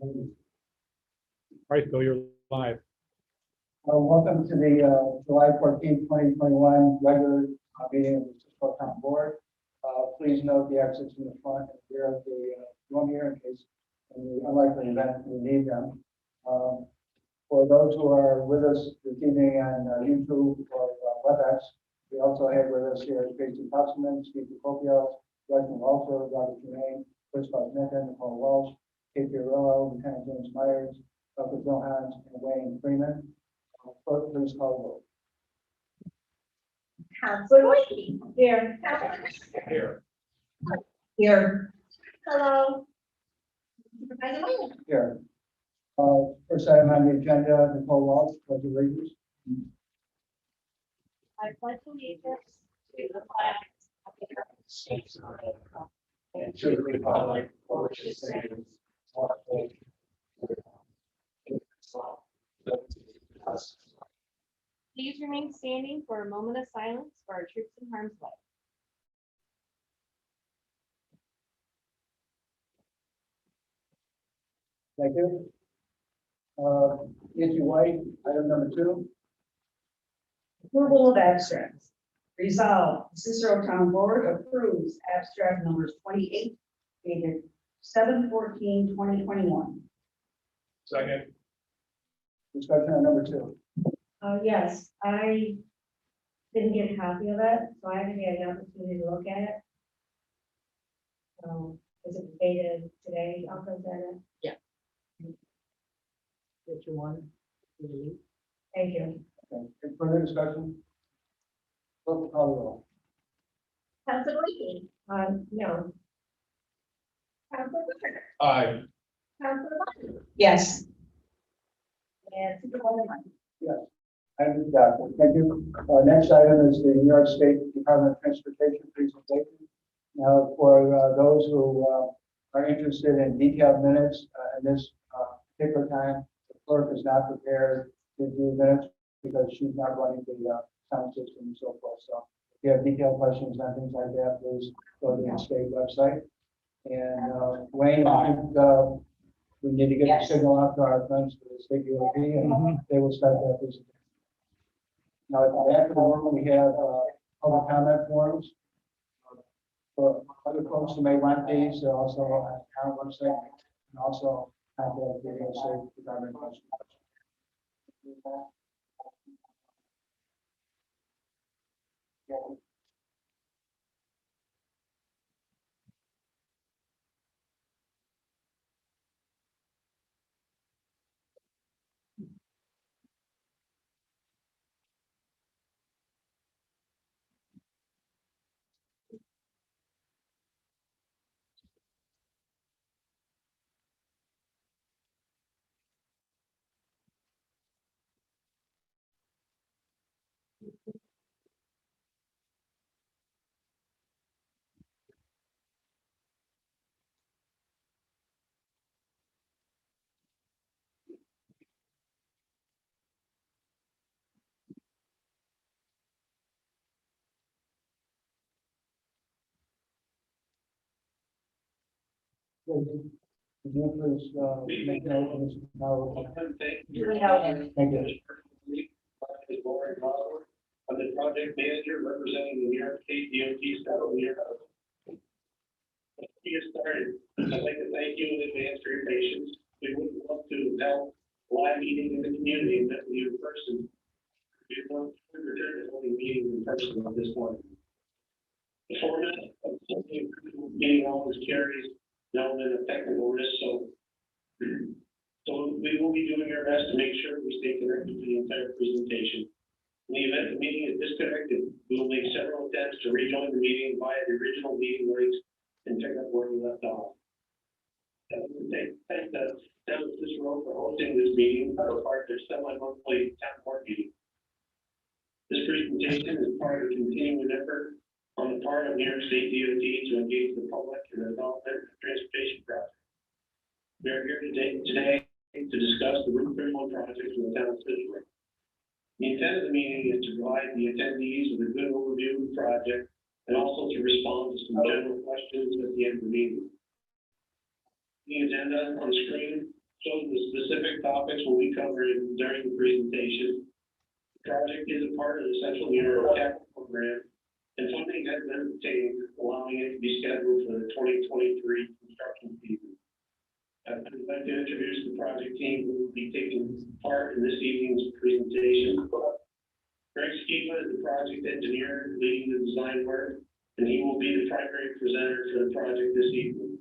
All right, Bill, you're live. Welcome to the July 14, 2021 regular meeting of the Cicero Town Board. Please note the exits in the front and rear of the room here in case in the unlikely event we need them. For those who are with us this evening on YouTube or WebEx, we also have with us here Tracy Tuxman, Steve DeCopio, Reginald Walter, Robert Jermaine, Chris Bosnica, Nicole Walsh, Kate Pirillo, Lieutenant James Myers, Dr. Bill Hans, and Wayne Freeman. Clerk, please call the roll. Counselor Whitey. Here. Here. Here. Hello. Supervisor Williams. Here. First item on the agenda, Nicole Walsh, pledge of allegiance. I pledge allegiance to the flag of the United States of America And to the republic for which it stands, one nation, Please remain standing for a moment of silence for our troops in harm's way. Thank you. Nancy White, item number 2. Approval of abstracts. Resolved, Cicero Town Board approves abstract numbers 28 dated 7/14/2021. Second. Discussion on number 2. Yes, I didn't get a copy of it, so I haven't had an opportunity to look at it. So, is it dated today? I'll present it. What you want? Thank you. Okay. Any further discussion? Clerk, call the roll. Counselor Whitey. No, Counselor Whitaker. Aye. Counselor Whitey. Yes. And Supervisor Myers. Item is adopted. Thank you. Next item is the New York State Department of Transportation presentation. Now, for those who are interested in detailed minutes in this particular time, the clerk is not prepared to do minutes because she's not running the sound system and so forth. So if you have detailed questions on things like that, please go to the state website. And Wayne, I think we need to get the Yes. signal out to our friends for the state DOT and they will start that presentation. Now, at the back of the room, we have public comment forms. For other folks who may want these, they're also on our website and also contact the state department. Could you please make note of this now? Thank you. I'm the project manager representing the New York State DOT Federal New York. To get started, I'd like to thank you in advance for your patience. We would love to have a live meeting in the community and that we in person. We want to return to only meeting in person at this point. The format of the meeting always carries known and technical risk, so we will be doing our best to make sure we stay connected to the entire presentation. In the event the meeting is disconnected, we will make several attempts to rejoin the meeting via the original meeting links and pick up where we left off. I would thank Cicero for hosting this meeting as part of their semi-monthly town board meeting. This presentation is part of a continuing effort on the part of New York State DOT to engage the public in the development of transportation projects. We are here today to discuss the Route 31 project in the town of Cicero. The intent of the meeting is to provide the attendees with a good overview of the project and also to respond to some general questions at the end of the meeting. The agenda on the screen shows the specific topics will be covered during the presentation. The project is a part of the Central New York Capital Program, and funding has been obtained, allowing it to be scheduled for the 2023 construction season. I'd like to introduce the project team who will be taking part in this evening's presentation. Greg Skiba is the project engineer leading the design work, and he will be the primary presenter for the project this evening.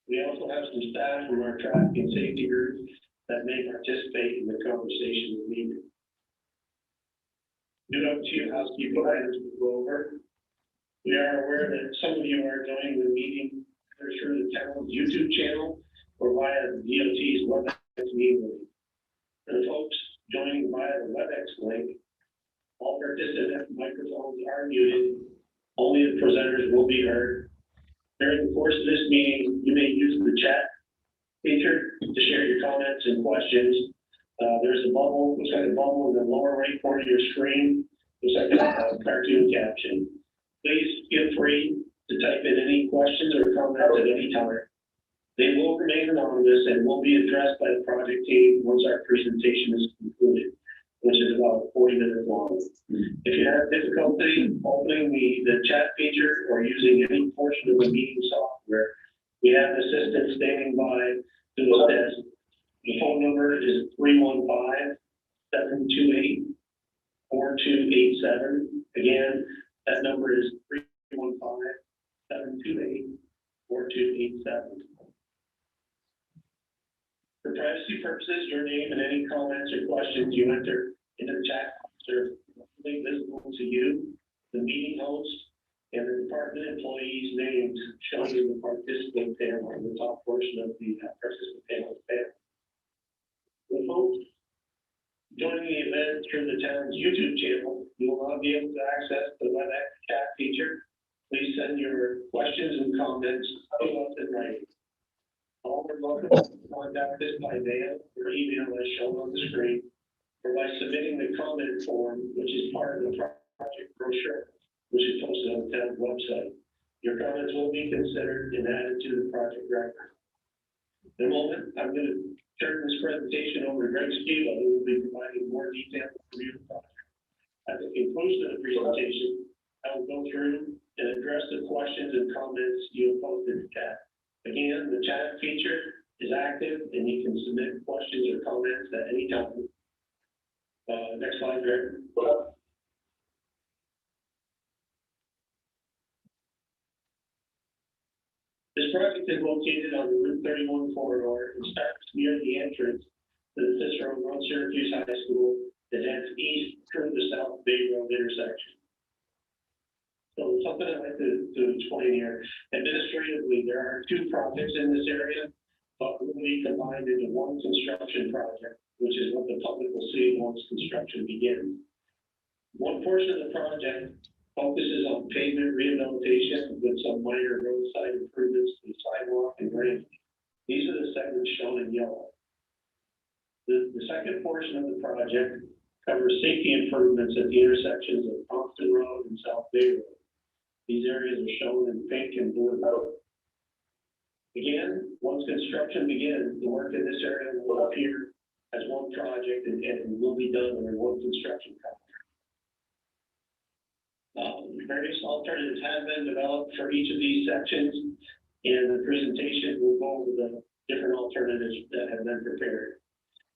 We also have some staff from our traffic and safety group that may participate in the conversation with me. Due to a few housekeeping items to go over, we are aware that some of you are joining the meeting either through the town's YouTube channel or via the DOT's WebEx meeting link. For the folks joining via the WebEx link, all participant microphones are muted. Only the presenters will be heard. During the course of this meeting, you may use the chat feature to share your comments and questions. There's a bubble, looks like a bubble in the lower right corner of your screen. Looks like a cartoon caption. Please feel free to type in any questions or comments at any time. They will remain anonymous and will be addressed by the project team once our presentation is concluded, which is about 40 minutes long. If you have difficulty opening the chat feature or using any portion of the meeting software, we have an assistant standing by to assist. The phone number is 315-728-4287. Again, that number is 315-728-4287. For privacy purposes, your name and any comments or questions you enter into the chat are only visible to you, the meeting host, and the department employees' names shown in the participant panel on the top portion of the participant panel. The folks joining the event through the town's YouTube channel, you will not be able to access the WebEx chat feature. Please send your questions and comments to us in writing. All are welcome to contact us by mail or email as shown on the screen, or by submitting the comment form, which is part of the project brochure, which is posted on the town's website. Your comments will be considered and added to the project record. In a moment, I'm going to turn this presentation over to Greg Skiba, who will be providing more detailed review of the project. At the conclusion of the presentation, I will go through and address the questions and comments you have posted in the chat. Again, the chat feature is active and you can submit questions or comments at any time. Next slide, Greg. This project is located on the Route 31 corridor and starts near the entrance to the Cicero Syracuse High School that heads east through the South Bay Road intersection. So something I'd like to explain here. Administratively, there are two projects in this area, but will be combined into one construction project, which is what the public will see once construction begins. One portion of the project focuses on pavement rehabilitation with some minor roadside improvements to the sidewalk and drainage. These are the segments shown in yellow. The second portion of the project covers safety improvements at the intersections of Thompson Road and South Bay Road. These areas are shown in pink and blue. Again, once construction begins, the work in this area will appear as one project and will be done under one construction contract. Various alternatives have been developed for each of these sections, and the presentation will go over the different alternatives that have been prepared.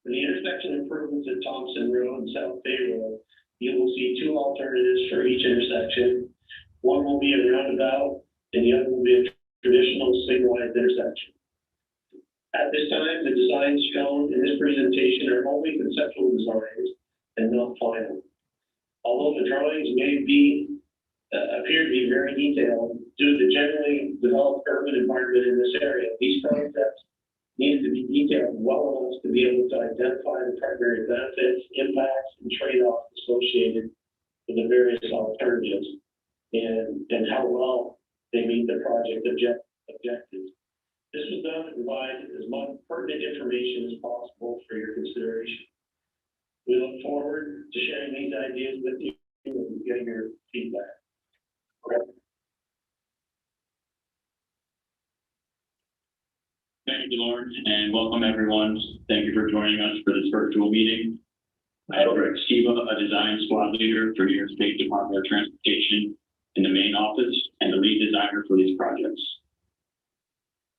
For the intersection improvements at Thompson Road and South Bay Road, you will see two alternatives for each intersection. One will be a roundabout, and the other will be a traditional signalized intersection. At this time, the designs shown in this presentation are only conceptual designs and not final. Although the drawings may appear to be very detailed due to the generally developed urban environment in this area, these concepts need to be detailed well enough to be able to identify the primary benefits, impacts, and trade-offs associated with the various alternatives and how well they meet the project objectives. This was done to provide as much pertinent information as possible for your consideration. We look forward to sharing these ideas with you and getting your feedback. Okay. Thank you, Lauren, and welcome everyone. Thank you for joining us for this virtual meeting. I have Rick Skiba, a design squad leader for New York State Department of Transportation in the main office and the lead designer for these projects.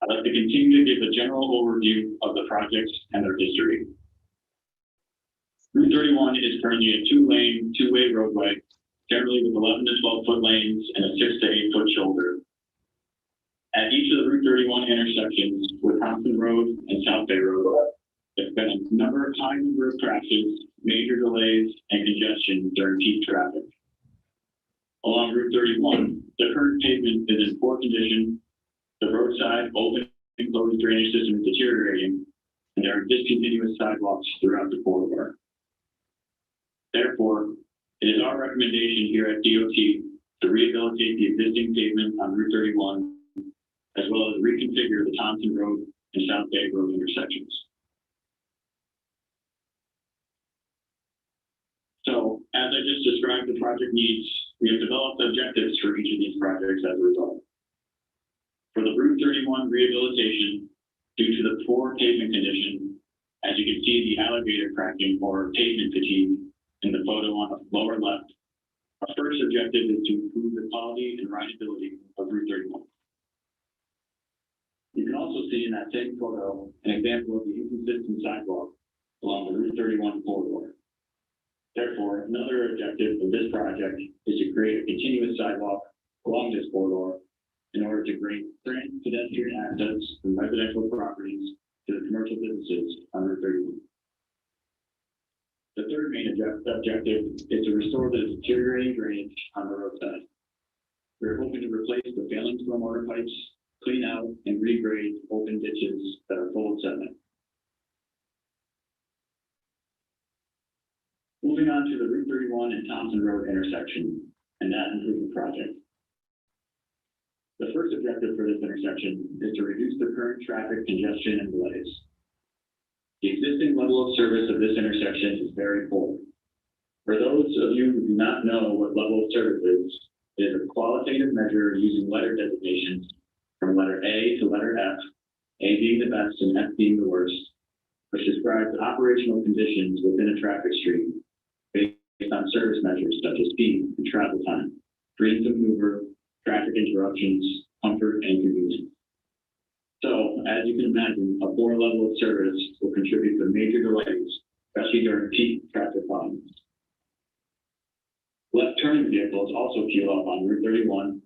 I'd like to continue to give a general overview of the projects and their history. Route 31 is currently a two-lane, two-way roadway, generally with 11 to 12-foot lanes and a 6 to 8-foot shoulder. At each of the Route 31 intersections with Thompson Road and South Bay Road, there's been a high number of crashes, major delays, and congestion during peak traffic. Along Route 31, the current pavement is in poor condition, the roadside open and closed drainage system is deteriorating, and there are discontinuous sidewalks throughout the corridor. Therefore, it is our recommendation here at DOT to rehabilitate the existing pavement on Route 31, as well as reconfigure the Thompson Road and South Bay Road intersections. So, as I just described the project needs, we have developed objectives for each of these projects as a result. For the Route 31 rehabilitation, due to the poor pavement condition, as you can see the alligator cracking or pavement fatigue in the photo on the lower left, our first objective is to improve the quality and rideability of Route 31. You can also see in that same photo an example of the inconsistent sidewalk along the Route 31 corridor. Therefore, another objective of this project is to create a continuous sidewalk along this corridor in order to grant pedestrian access from residential properties to the commercial businesses on Route 31. The third main objective is to restore the deteriorating drainage on the roadside. We're hoping to replace the failing stormwater pipes, clean out and regrade open ditches that are full of sediment. Moving on to the Route 31 and Thompson Road intersection and that improvement project. The first objective for this intersection is to reduce the current traffic congestion and delays. The existing level of service of this intersection is very poor. For those of you who do not know what level of service is, it is a qualitative measure using letter designations from letter A to letter F, A being the best and F being the worst, which describes operational conditions within a traffic stream based on service measures such as speed and travel time, freedom to maneuver, traffic interruptions, comfort, and convenience. So, as you can imagine, a poor level of service will contribute to major delays, especially during peak traffic volumes. Left turning vehicles also queue up on Route 31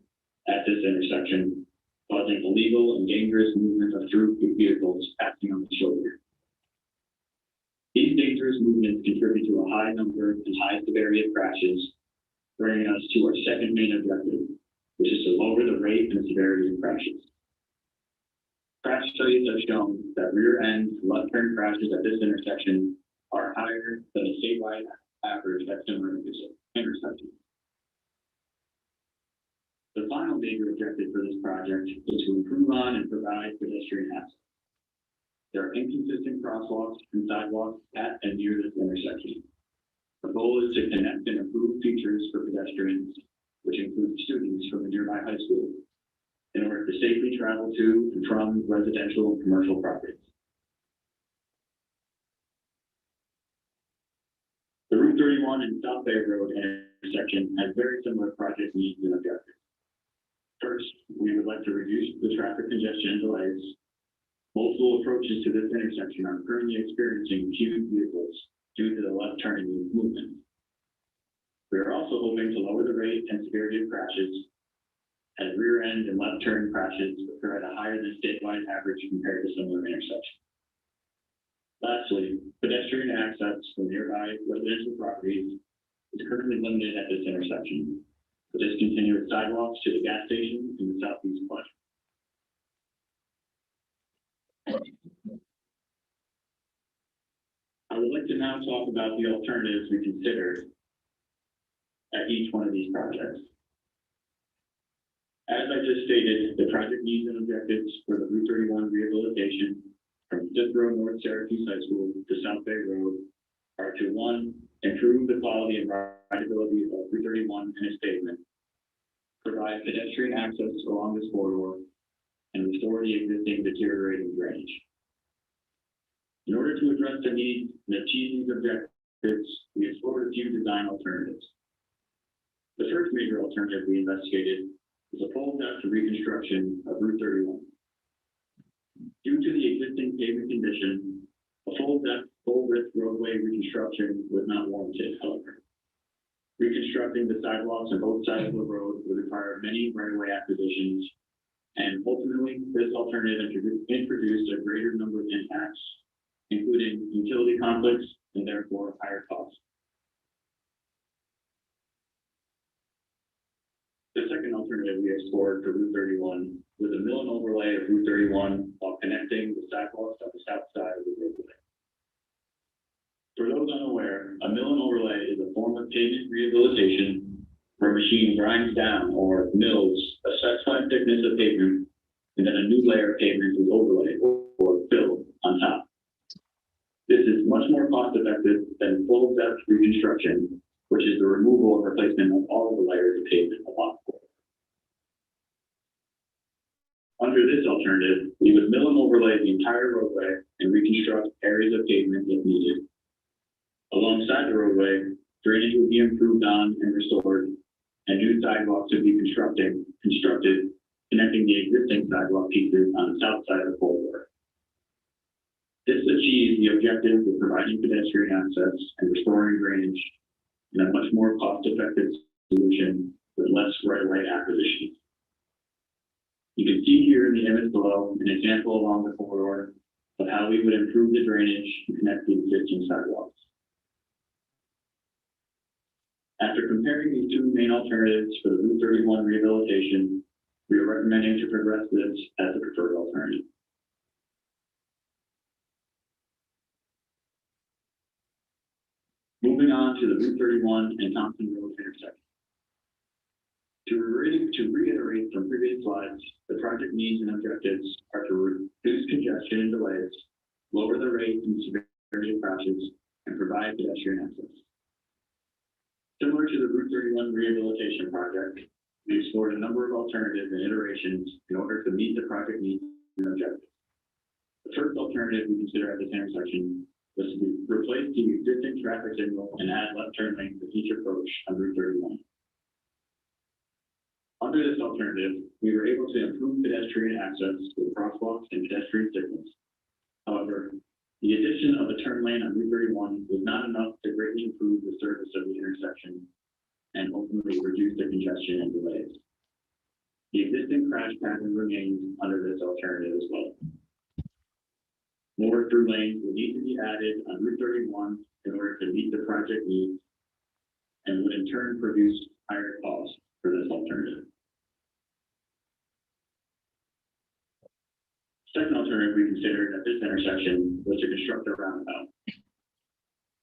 at this intersection, causing illegal and dangerous movement of through vehicles passing on the shoulder. These dangerous movements contribute to a high number and high severity of crashes, bringing us to our second main objective, which is to lower the rate and severity of crashes. Crash studies have shown that rear end left turn crashes at this intersection are higher than the statewide average at similar intersections. The final major objective for this project is to improve on and provide pedestrian access. There are inconsistent crosswalks and sidewalks at and near this intersection. The goal is to connect and improve features for pedestrians, which include students from the nearby high school, in order to safely travel to and from residential and commercial properties. The Route 31 and South Bay Road intersection has very similar project needs and objectives. First, we would like to reduce the traffic congestion and delays. Multiple approaches to this intersection are currently experiencing few vehicles due to the left turning movement. We are also hoping to lower the rate and severity of crashes, as rear end and left turn crashes occur at a higher than statewide average compared to similar intersections. Lastly, pedestrian access from nearby residential properties is currently limited at this intersection, with discontinuous sidewalks to the gas station in the southeast quadrant. I would like to now talk about the alternatives we considered at each one of these projects. As I just stated, the project needs and objectives for the Route 31 rehabilitation from Cicero North Syracuse High School to South Bay Road are to: one, improve the quality and rideability of Route 31 and its pavement, provide pedestrian access along this corridor, and restore the existing deteriorating drainage. In order to address the needs and achieve these objectives, we explored a few design alternatives. The first major alternative we investigated was a full depth reconstruction of Route 31. Due to the existing pavement condition, a full depth, full width roadway reconstruction was not warranted, however. Reconstructing the sidewalks on both sides of the road would require many right-of-way acquisitions, and ultimately, this alternative introduced a greater number of impacts, including utility conflicts and therefore higher costs. The second alternative we explored for Route 31 was a mill and overlay of Route 31 while connecting the sidewalks on the south side of the roadway. For those unaware, a mill and overlay is a form of pavement rehabilitation where a machine grinds down or mills a specified thickness of pavement, and then a new layer of pavement is overlaid or filled on top. This is much more cost effective than full depth reconstruction, which is the removal and replacement of all of the layers of pavement along the road. Under this alternative, we would mill and overlay the entire roadway and reconstruct areas of pavement if needed. Alongside the roadway, drainage would be improved on and restored, and new sidewalks would be constructed, connecting the existing sidewalk pieces on the south side of the corridor. This achieves the objective of providing pedestrian access and restoring drainage in a much more cost-effective solution with less right-of-way acquisition. You can see here in the image below an example along the corridor of how we would improve the drainage and connect the existing sidewalks. After comparing these two main alternatives for the Route 31 rehabilitation, we are recommending to progress this as the preferred alternative. Moving on to the Route 31 and Thompson Road intersection. To reiterate from previous slides, the project needs and objectives are to reduce congestion and delays, lower the rate and severity of crashes, and provide pedestrian access. Similar to the Route 31 rehabilitation project, we explored a number of alternatives and iterations in order to meet the project needs and objectives. The first alternative we consider at this intersection was to replace the existing traffic signal and add left turn lanes at each approach on Route 31. Under this alternative, we were able to improve pedestrian access with crosswalks and pedestrian signals. However, the addition of a turn lane on Route 31 was not enough to greatly improve the service of the intersection and ultimately reduce the congestion and delays. The existing crash pattern remains under this alternative as well. More through lanes will need to be added on Route 31 in order to meet the project needs and would in turn produce higher costs for this alternative. Second alternative we considered at this intersection was to construct a roundabout.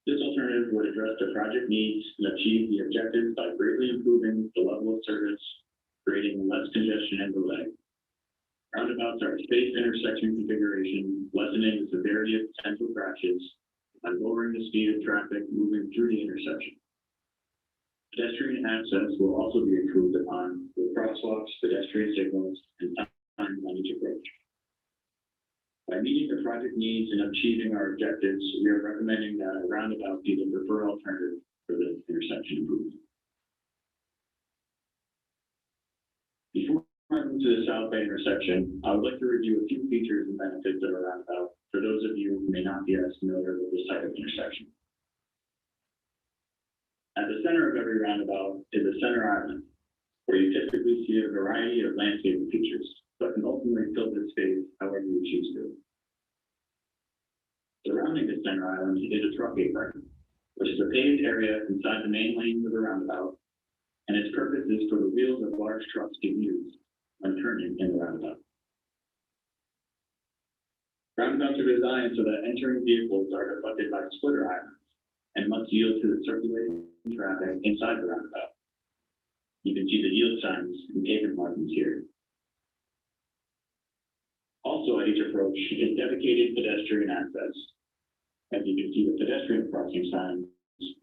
This alternative would address the project needs and achieve the objectives by greatly improving the level of service, creating less congestion and delay. Roundabouts are a safe intersection configuration, lessening the severity of potential crashes by lowering the speed of traffic moving through the intersection. Pedestrian access will also be improved upon with crosswalks, pedestrian signals, and time on each approach. By meeting the project needs and achieving our objectives, we are recommending that a roundabout be the preferred alternative for the intersection improvement. Before I move to the South Bay intersection, I would like to review a few features and benefits of a roundabout for those of you who may not be as familiar with this type of intersection. At the center of every roundabout is a center island, where you typically see a variety of landscaping features, but can ultimately fill this space however you choose to. Surrounding the center island is a truck apron, which is a paved area inside the main lanes of the roundabout, and its purpose is for the wheels of large trucks to use when turning in the roundabout. Roundabouts are designed so that entering vehicles are deflected by splitter islands and must yield to the circulating traffic inside the roundabout. You can see the yield signs and pavement markings here. Also at each approach is dedicated pedestrian access, as you can see the pedestrian crossing signs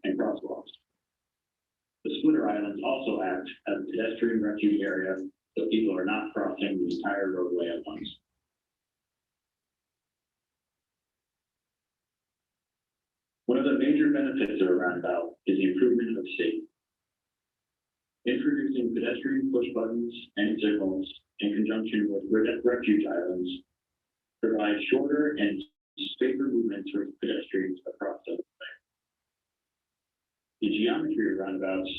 and crosswalks. The splitter islands also act as a pedestrian refuge area so people are not crossing the entire roadway at once. One of the major benefits of a roundabout is the improvement of safety. Introducing pedestrian push buttons and signals in conjunction with refuge islands provide shorter and safer movement for pedestrians across the way. The geometry of roundabouts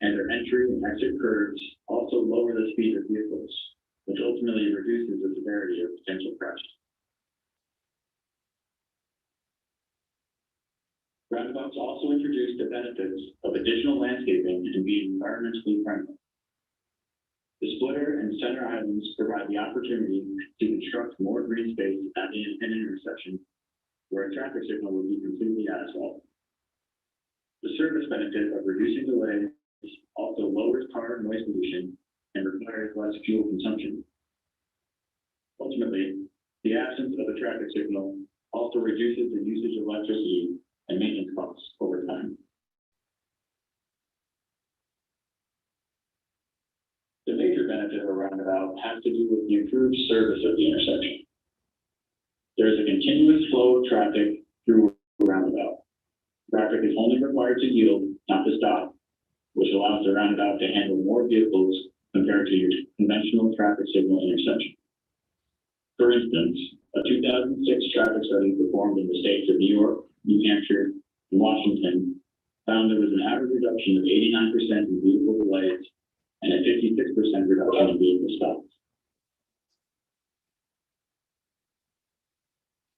and their entry and exit curves also lower the speed of vehicles, which ultimately reduces the severity of potential crashes. Roundabouts also introduce the benefits of additional landscaping and being environmentally friendly. The splitter and center islands provide the opportunity to construct more green space at an intersection where a traffic signal would be completely asphalt. The service benefit of reducing delays also lowers car noise pollution and requires less fuel consumption. Ultimately, the absence of a traffic signal also reduces the usage of electricity and maintenance costs over time. The major benefit of a roundabout has to do with the improved service of the intersection. There is a continuous flow of traffic through a roundabout. Traffic is only required to yield, not to stop, which allows the roundabout to handle more vehicles compared to your conventional traffic signal intersection. For instance, a 2006 traffic study performed in the states of New York, New Hampshire, and Washington found there was an average reduction of 89% in vehicle delays and a 56% reduction in vehicle stops.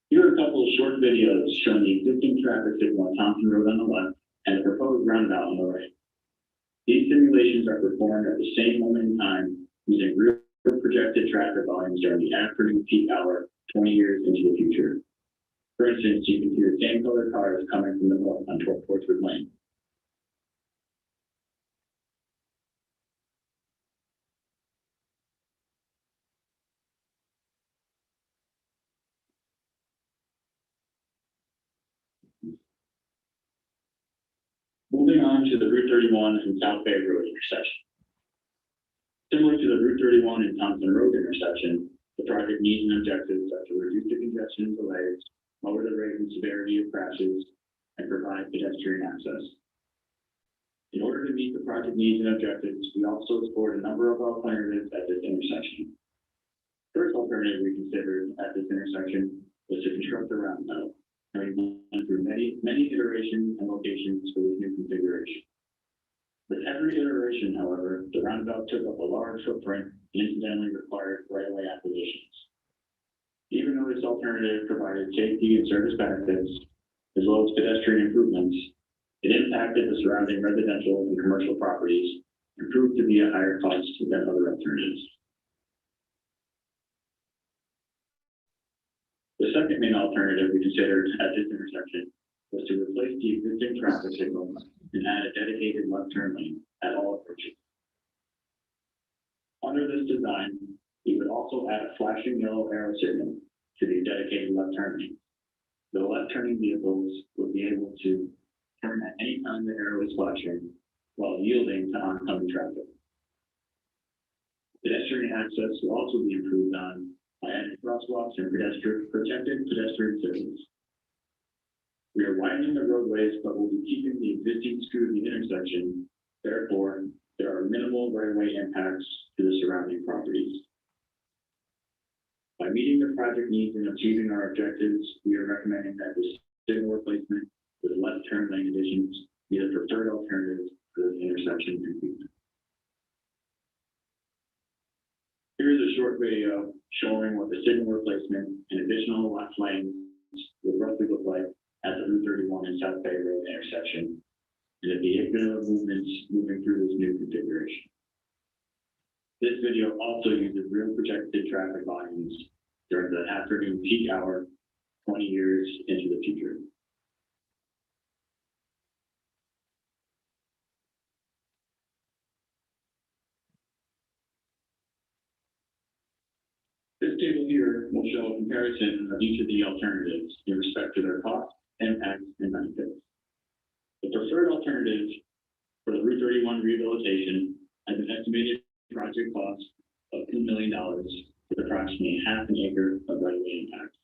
Here are a couple of short videos showing the existing traffic signal on Thompson Road on the left and the proposed roundabout on the right. These simulations are performed at the same moment in time using real projected traffic volumes during the afternoon peak hour 20 years into the future. For instance, you can see the same color cars coming from the north on Portswood Lane. Moving on to the Route 31 and South Bay Road intersection. Similar to the Route 31 and Thompson Road intersection, the project needs and objectives are to reduce the congestion and delays, lower the rate and severity of crashes, and provide pedestrian access. In order to meet the project needs and objectives, we also explored a number of alternatives at this intersection. First alternative we considered at this intersection was to construct a roundabout, and we went through many iterations and locations for this new configuration. With every iteration, however, the roundabout took up a large footprint and incidentally required right-of-way acquisitions. Even though this alternative provided safety and service benefits, as well as pedestrian improvements, it impacted the surrounding residential and commercial properties and proved to be a higher cost than other alternatives. The second main alternative we considered at this intersection was to replace the existing traffic signal and add a dedicated left turn lane at all approaches. Under this design, we would also add a flashing yellow arrow signal to the dedicated left turn lane. The left turning vehicles would be able to turn at any time the arrow is flashing while yielding to oncoming traffic. Pedestrian access will also be improved on by adding crosswalks and protected pedestrian signals. We are widening the roadways, but will be keeping the existing scrutiny intersection. Therefore, there are minimal right-of-way impacts to the surrounding properties. By meeting the project needs and achieving our objectives, we are recommending that the signal replacement with left turn lane additions be the preferred alternative for this intersection improvement. Here is a short video showing what the signal replacement and additional left lanes would roughly look like at the Route 31 and South Bay Road intersection, and the vehicular movements moving through this new configuration. This video also uses real projected traffic volumes during the afternoon peak hour 20 years into the future. This table here will show a comparison of each of the alternatives in respect to their cost, impacts, and benefits. The preferred alternative for the Route 31 rehabilitation has an estimated project cost of $2 million with approximately half an acre of right-of-way impact.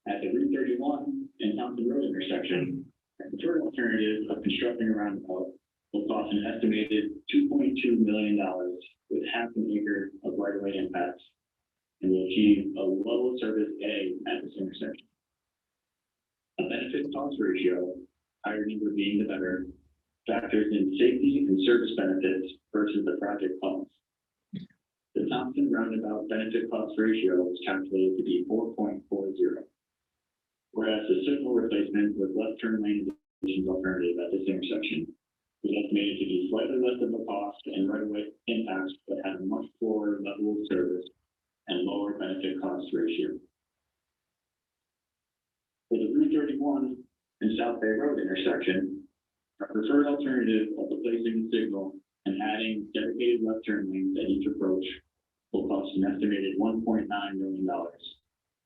At the Route 31 and Thompson Road intersection, a preferred alternative of constructing a roundabout will cost an estimated $2.2 million with half an acre of right-of-way impact and will achieve a level of service A at this intersection. A benefit cost ratio, higher number being the better, factors in safety and service benefits versus the project cost. The Thompson roundabout benefit cost ratio is calculated to be 4.40, whereas the signal replacement with left turn lane additions alternative at this intersection is estimated to be slightly less of a cost and right-of-way impacts, but have a much lower level of service and lower benefit cost ratio. For the Route 31 and South Bay Road intersection, our preferred alternative of replacing the signal and adding dedicated left turn lanes at each approach will cost an estimated $1.9 million,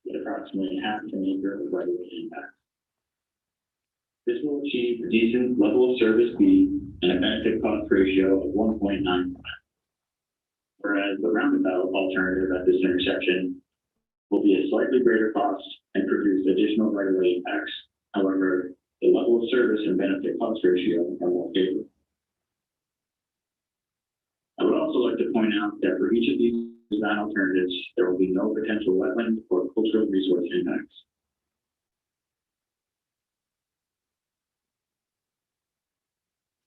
with approximately half an acre of right-of-way impact. This will achieve a decent level of service B and a benefit cost ratio of 1.9. Whereas the roundabout alternative at this intersection will be a slightly greater cost and produce additional right-of-way impacts. However, the level of service and benefit cost ratio are more favorable. I would also like to point out that for each of these design alternatives, there will be no potential wetland or cultural resource impacts.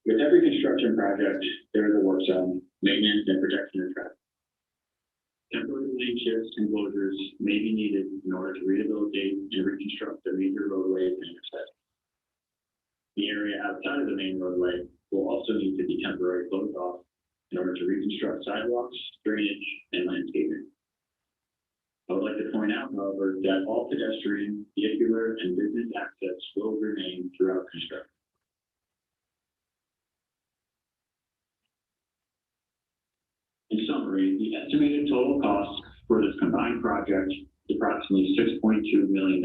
With every construction project, there is a work zone, maintenance, and protection of traffic. Temporary lane shifts and closures may be needed in order to rehabilitate and reconstruct the major roadways and intersections. The area outside of the main roadway will also need to be temporarily closed off in order to reconstruct sidewalks, drainage, and landscaping. I would like to point out, however, that all pedestrian, vehicular, and business access will remain throughout construction. In summary, the estimated total cost for this combined project is approximately $6.2 million.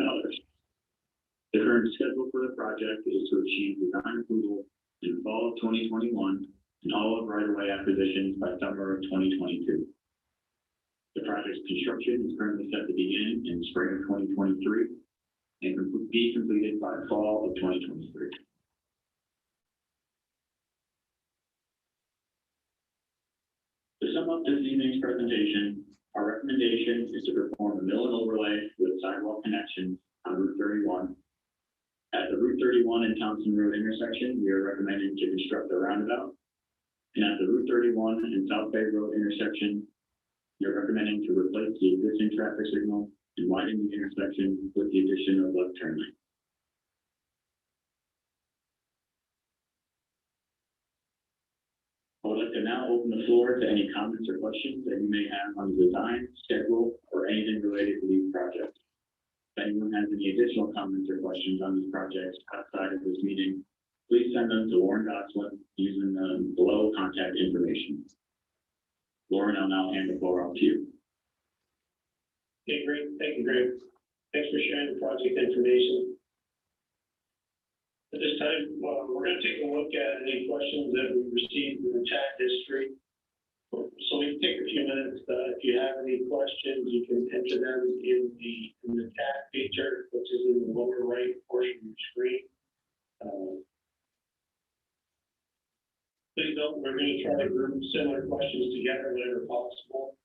The current schedule for the project is to achieve design approval in fall of 2021 and all of right-of-way acquisitions by summer of 2022. The project's construction is currently set to begin in spring of 2023 and be completed by fall of 2023. To sum up this evening's presentation, our recommendation is to perform a mill and overlay with sidewalk connections on Route 31. At the Route 31 and Thompson Road intersection, we are recommending to construct a roundabout. And at the Route 31 and South Bay Road intersection, we are recommending to replace the existing traffic signal and widen the intersection with the addition of left turn lane. I would like to now open the floor to any comments or questions that you may have on the design, schedule, or anything related to these projects. If anyone has any additional comments or questions on these projects outside of this meeting, please send them to Lauren Gosselin using the below contact information. Lauren, I'll now hand the floor off to you. Okay, great. Thank you, Greg. Thanks for sharing the project information. At this time, we're going to take a look at any questions that we received in the chat history. So we can take a few minutes. If you have any questions, you can enter them in the chat feature, which is in the lower right portion of your screen. Please note, we're going to try to group similar questions together whenever possible.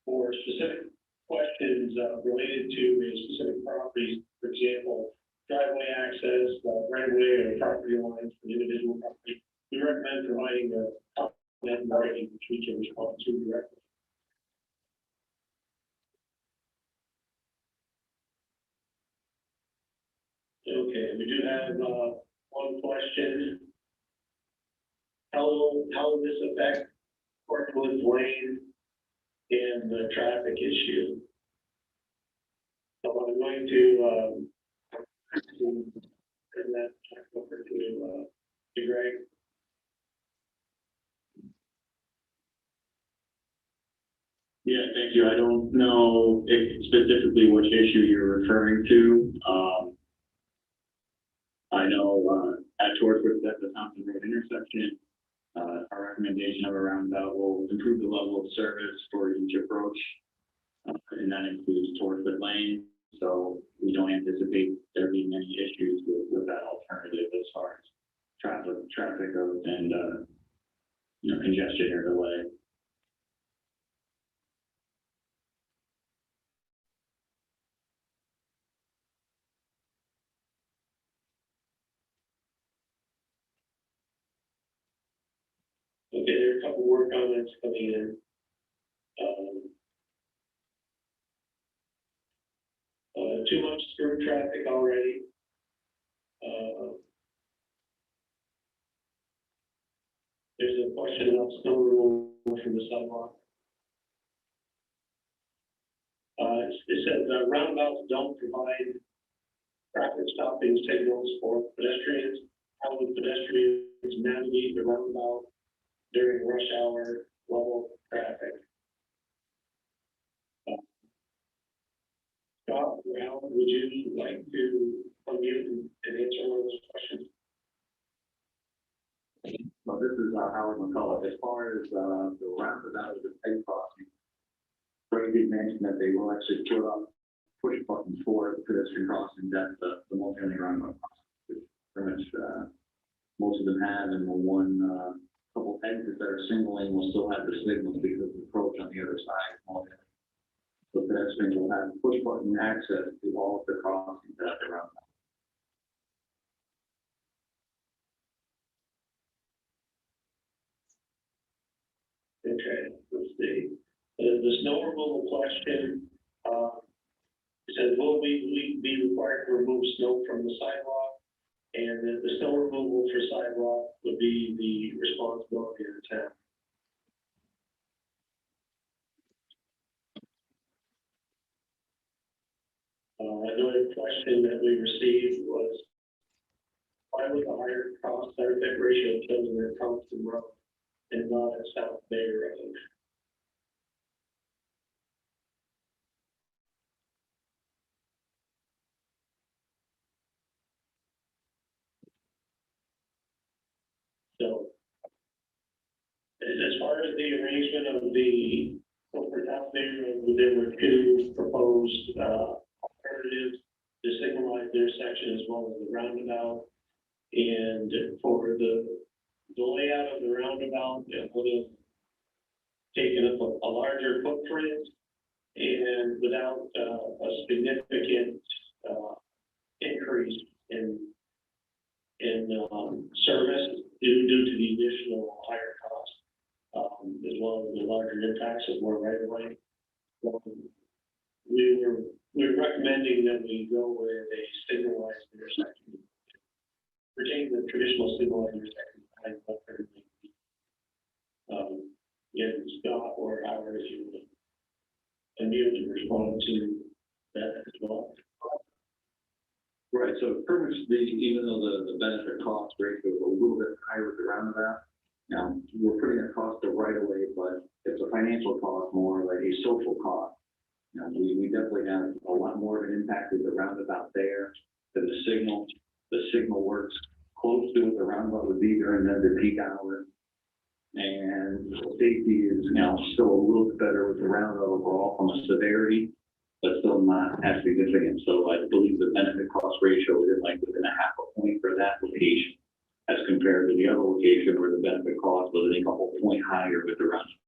For specific questions related to a specific property, for example, driveway access, right-of-way or property lines for the individual property, we recommend providing the document writing, which we can respond to directly. Okay, we do have one question. How will this affect Portland Lane and the traffic issue? So I'm going to turn that over to Greg. Yeah, thank you. I don't know specifically which issue you're referring to. I know at towards the Thompson Road intersection, Our recommendation of a roundabout will improve the level of service for each approach, and that includes Torfwood Lane. So we don't anticipate there being any issues with that alternative as far as traffic goes and congestion or delay. Okay, there are a couple more comments coming in. Too much through traffic already. There's a question about snow removal from the sidewalk. It says roundabouts don't provide traffic stopping signals for pedestrians. How would pedestrians navigate the roundabout during rush hour level traffic? Scott, Ralph, would you like to unmute and answer one of those questions? Well, this is Howard McCullough. As far as the roundabout of the peg crossing, Brady did mention that they will actually put up push buttons for the pedestrian crossing. That's the multi-lane roundabout, which pretty much most of them have, and the one couple exits that are single lane will still have the signals because of the approach on the other side. So pedestrians will have push button access to all of the crossings that are around. Okay, let's see. The snow removal question, it says, will we be required to remove snow from the sidewalk? And the snow removal for sidewalk would be the responsibility of the town. Another question that we received was, why was the higher cost benefit ratio chosen at Thompson Road and not at South Bay Road? So, as far as the arrangement of the corporate South Bay Road, there were two proposed alternatives to signalize their section as well as the roundabout. And for the layout of the roundabout, it would have taken up a larger footprint and without a significant increase in service due to the additional higher cost, as well as the larger impacts of more right away. We're recommending that we go with a signalized intersection, retain the traditional signalized intersection behind what everything. Scott or Howard, if you would, and you to respond to that as well. Right, so pretty much even though the benefit cost ratio is a little bit higher with the roundabout, now we're putting a cost of right away, but it's a financial cost more like a social cost. Now, we definitely have a lot more of an impact with the roundabout there than the signal. The signal works close to what the roundabout would be during the peak hour. And safety is still a little bit better with the roundabout overall from a severity, but still not as significant. So I believe the benefit cost ratio is like within a half a point for that location as compared to the other location where the benefit cost was, I think, a whole point higher with the roundabout.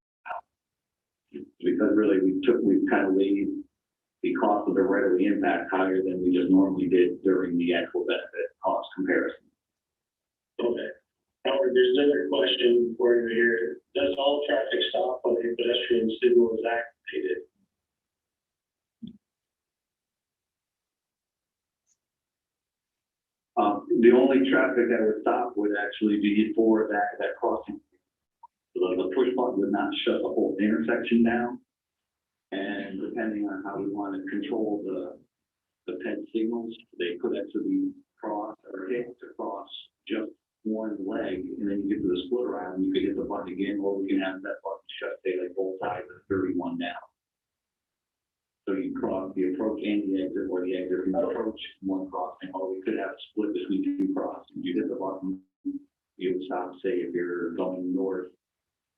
Because really we kind of laid the cost of the right-of-way impact higher than we just normally did during the actual benefit cost comparison. Okay. Howard, there's another question for you here. Does all traffic stop when a pedestrian signal is activated? The only traffic that would stop would actually be for that crossing. The push button would not shut the whole intersection down. And depending on how we want to control the PED signals, they could actually cross or hit to cross just one leg, and then you get to the split around, you could hit the button again, or we can have that button shut, say, like both sides of 31 down. So you cross the approach and the exit, or the exit and the approach, one crossing, or we could have a split between two crossings. You hit the button, you would stop, say, if you're going north,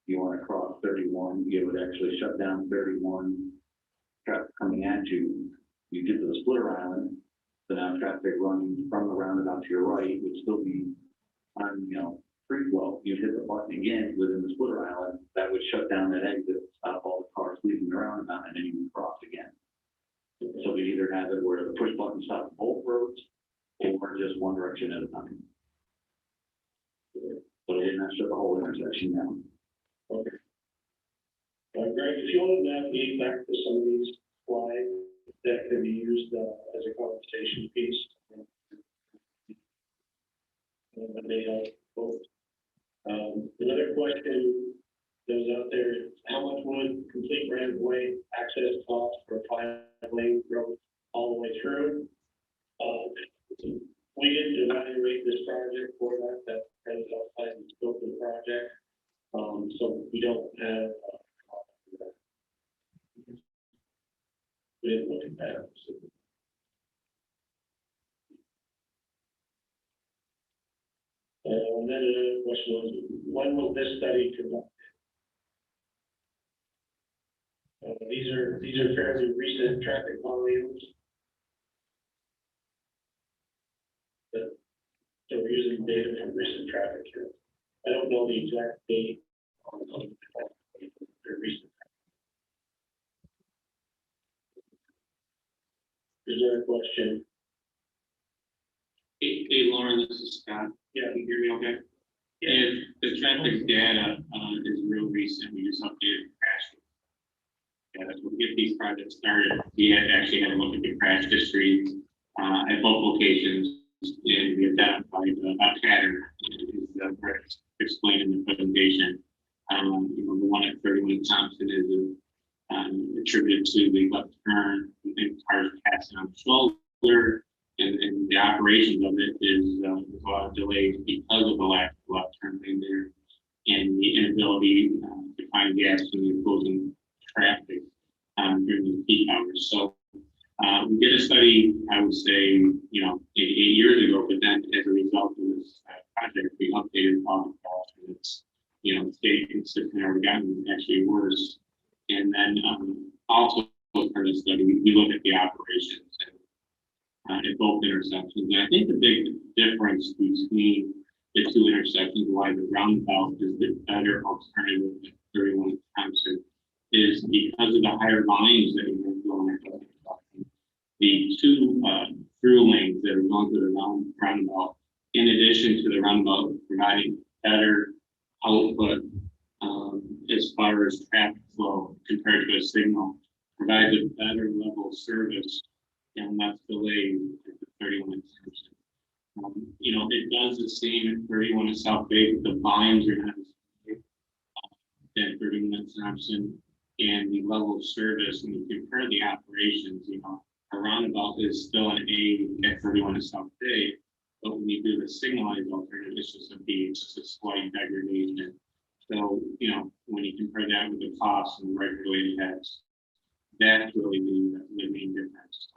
you want to cross 31, you would actually shut down 31, traffic coming at you. You get to the splitter island, so now traffic running from the roundabout to your right would still be on, free flow. You'd hit the button again within the splitter island, that would shut down that exit, stop all the cars leaving the roundabout, and then you can cross again. So we either have it where the push button stops both roads, or just one direction at a time. So it didn't shut the whole intersection down. Okay. Greg, if you want to navigate back to some of these slides that can be used as a conversation piece. Another question that was out there, how much would complete right of way access cost for a 5-lane road all the way through? We didn't evaluate this project for that is outside the scope of the project. So we don't have, we didn't look at that. And then another question was, when was this study conducted? These are fairly recent traffic volumes. So we're using data from recent traffic here. I don't know the exact date on the recent. Is there a question? Hey, Lauren, this is Scott. Yeah. Can you hear me okay? If the traffic data is real recent, we just updated crash. Yeah, so to get these projects started, we actually had to look at the crash history at both locations, and we identified a pattern, as Brett explained in the presentation. The one at 31 Thompson is attributed to the left turn, and cars passing on the shoulder. And the operations of it is there's a lot of delays because of the lack of left turn lane there and the inability to find gas in the opposing traffic during the peak hours. So we did a study, I would say, maybe 8 years ago, but then as a result of this project, we updated all the costs and it's, stayed consistent or gotten actually worse. And then also as part of the study, we looked at the operations at both intersections. And I think the big difference between the two intersections, why the roundabout is the better alternative than 31 Thompson, is because of the higher volumes that you have going on. The two through lanes that are going through the roundabout, in addition to the roundabout providing better output as far as traffic flow compared to a signal, provides a better level of service and less delay at the 31 Thompson. It does the same at 31 at South Bay, but the volumes are not as big than 31 Thompson, and the level of service, when you compare the operations, a roundabout is still an A at 31 at South Bay, but when you do the signalized alternative, it's just a B, it's just a slight degradation. So, when you compare that with the cost and the regulated heads, that's really the main difference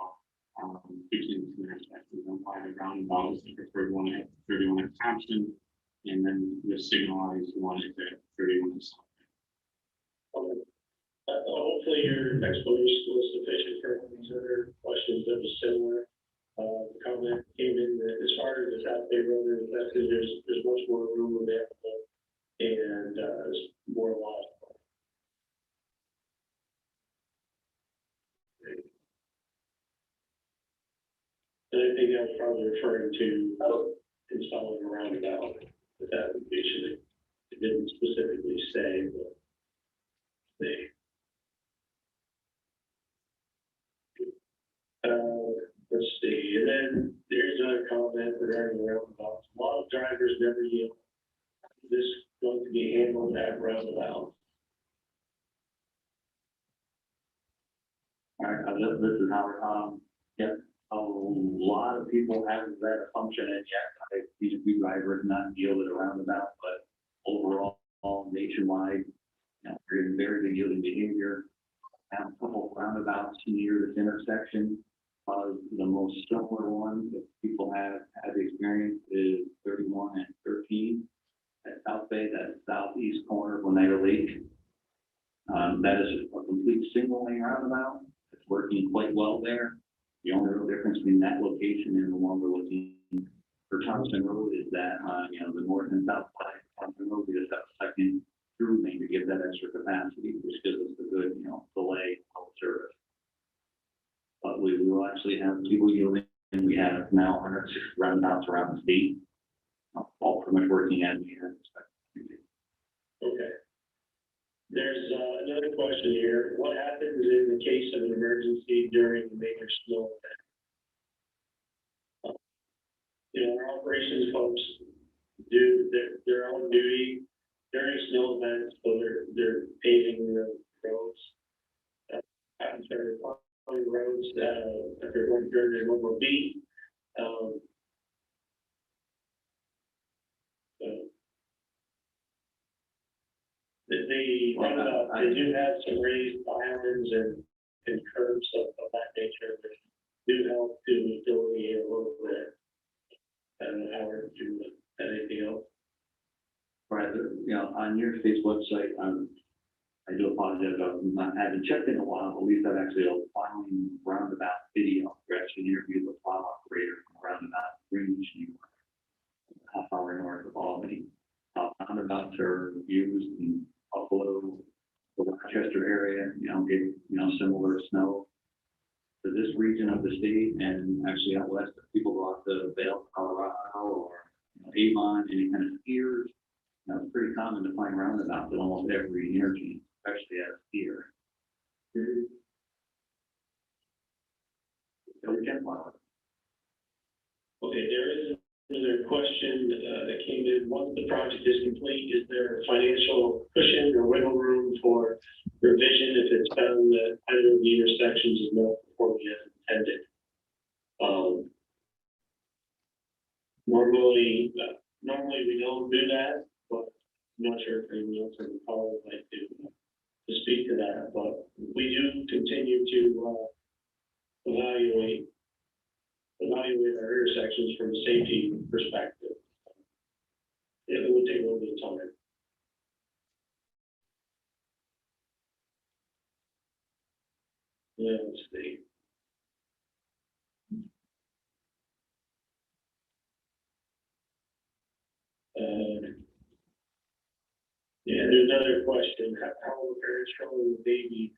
between the two intersections and why the roundabout is the preferred one at 31 at Thompson, and then the signalized one is at 31 at South Bay. Hopefully your explanation was sufficient for these other questions that was similar. The comment came in that as far as the South Bay Road is affected, there's much more room available and there's more lot. And I think I was probably referring to installing a roundabout with that application. It didn't specifically say, but they. Let's see, and then there's another comment regarding roundabouts. A lot of drivers never yield. Is this going to be handled at roundabout? All right, this is Howard. Yeah, a lot of people have that assumption, and yes, these drivers not yielded a roundabout, but overall, nationwide, very, very good yielding behavior. Have a couple of roundabouts near this intersection. The most similar one that people have experienced is 31 and 13. at South Bay, that southeast corner of Oneida Lake. That is a complete single lane roundabout. It's working quite well there. The only real difference between that location and the one we're looking for Thompson Road is that, the north and south side of Thompson Road, we just have a second through lane to give that extra capacity, which gives us a good, delay of service. But we will actually have people yielding, and we have now 106 roundabouts around the state, all pretty much working as we had expected. Okay. There's another question here. What happens in the case of an emergency during a major snow event? Our operations folks do their own duty during snow events, so they're paving the roads. I'm sorry, plowing the roads, if they're going during their normal beat. They do have some raised islands and curbs of that nature that do help to delineate a little bit. I don't know how we're doing anything else. Right, on your state's website, I do apologize about not having checked in a while, but at least I've actually a plowing roundabout video. We actually interviewed the plow operator from roundabout Greenwich, New York, half hour north of Albany. Roundabouts are used in Buffalo, the Rochester area, get, similar snow to this region of the state, and actually out west, if people go out to Vail, Colorado, or Avon, any kind of skiers. It's pretty common to find roundabouts at almost every interchange, especially at a skier. So we can plow it. Okay, there is another question that came in. Once the project is complete, is there a financial cushion or wiggle room for revision if it's found that either of the intersections is not performing as intended? Normally we don't do that, but I'm not sure if anyone else on the call would like to speak to that, but we do continue to evaluate our intersections from a safety perspective. It would take a little bit of time. Let's see. There's another question. How will parents controlling the baby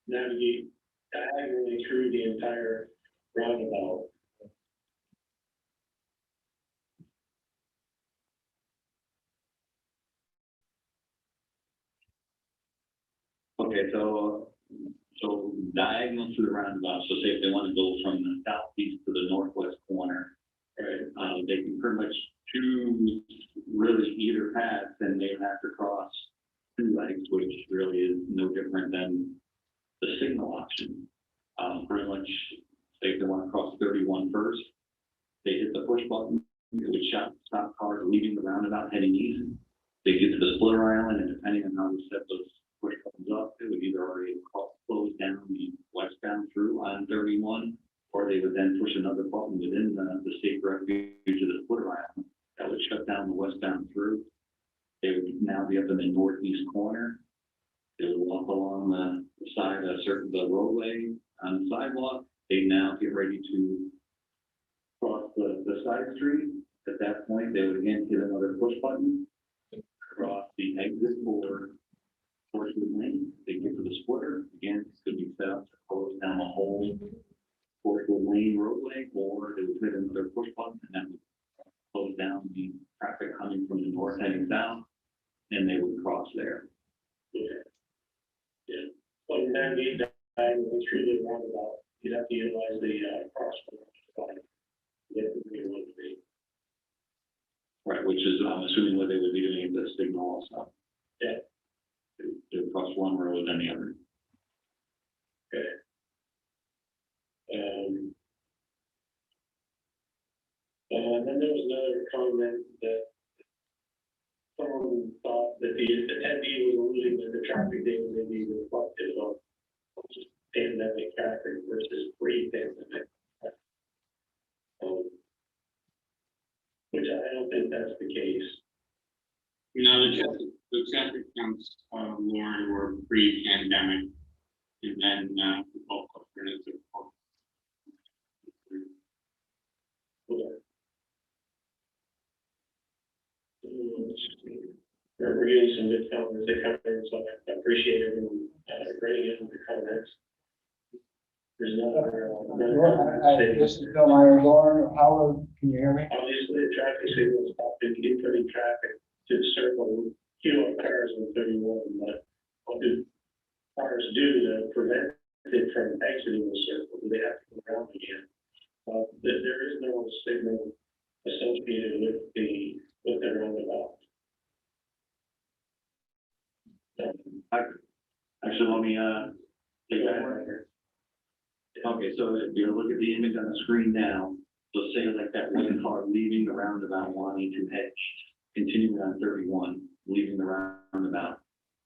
navigate diagonally through the entire roundabout? Okay, so diagonal to the roundabout, so say if they want to go from the southeast to the northwest corner, right, they can pretty much choose really either path, and they have to cross two legs, which really is no different than the signal option. Pretty much, say if they want to cross 31 first, they hit the push button, it would stop cars leaving the roundabout heading east. They get to the splitter island, and depending on how we set those push buttons up, it would either already close down the westbound through on 31, or they would then push another button within the state refuge of the splitter island that would shut down the westbound through. They would now be up in the northeast corner. They would walk along the side of the roadway on the sidewalk. They now get ready to cross the side street. At that point, they would again hit another push button, cross the exit or Forestwood Lane. They get to the splitter. Again, it could be set up to close down the whole Forestwood Lane roadway, or they would hit another push button, and that would close down the traffic coming from the north heading south, and they would cross there. Yeah. Well, navigate diagonally through the roundabout, you'd have to utilize the crosswalk. Right, which is, I'm assuming what they would be doing at the signal also. Yeah. They would cross one road than the other. Okay. Then there was another comment that someone thought that the attendee was alluding that the traffic data may be reflective of pandemic traffic versus pre-pandemic. Which I don't think that's the case. the traffic counts, Lauren, were pre-pandemic, and then, the bulk of it is. We're getting some good comments that come in, so I appreciate everyone, grading it with the comments. There's This is Bill Meyer, Lauren, Howard, can you hear me? obviously, the traffic signal stop if you get putting traffic to the circle, queue of cars on 31, but what do cars do to prevent it from exiting the circle? Do they have to go around again? There is no signal associated with the roundabout. Actually, let me, take that. Okay, so if you look at the image on the screen now, so say like that one car leaving the roundabout wanting to head, continuing on 31, leaving the roundabout.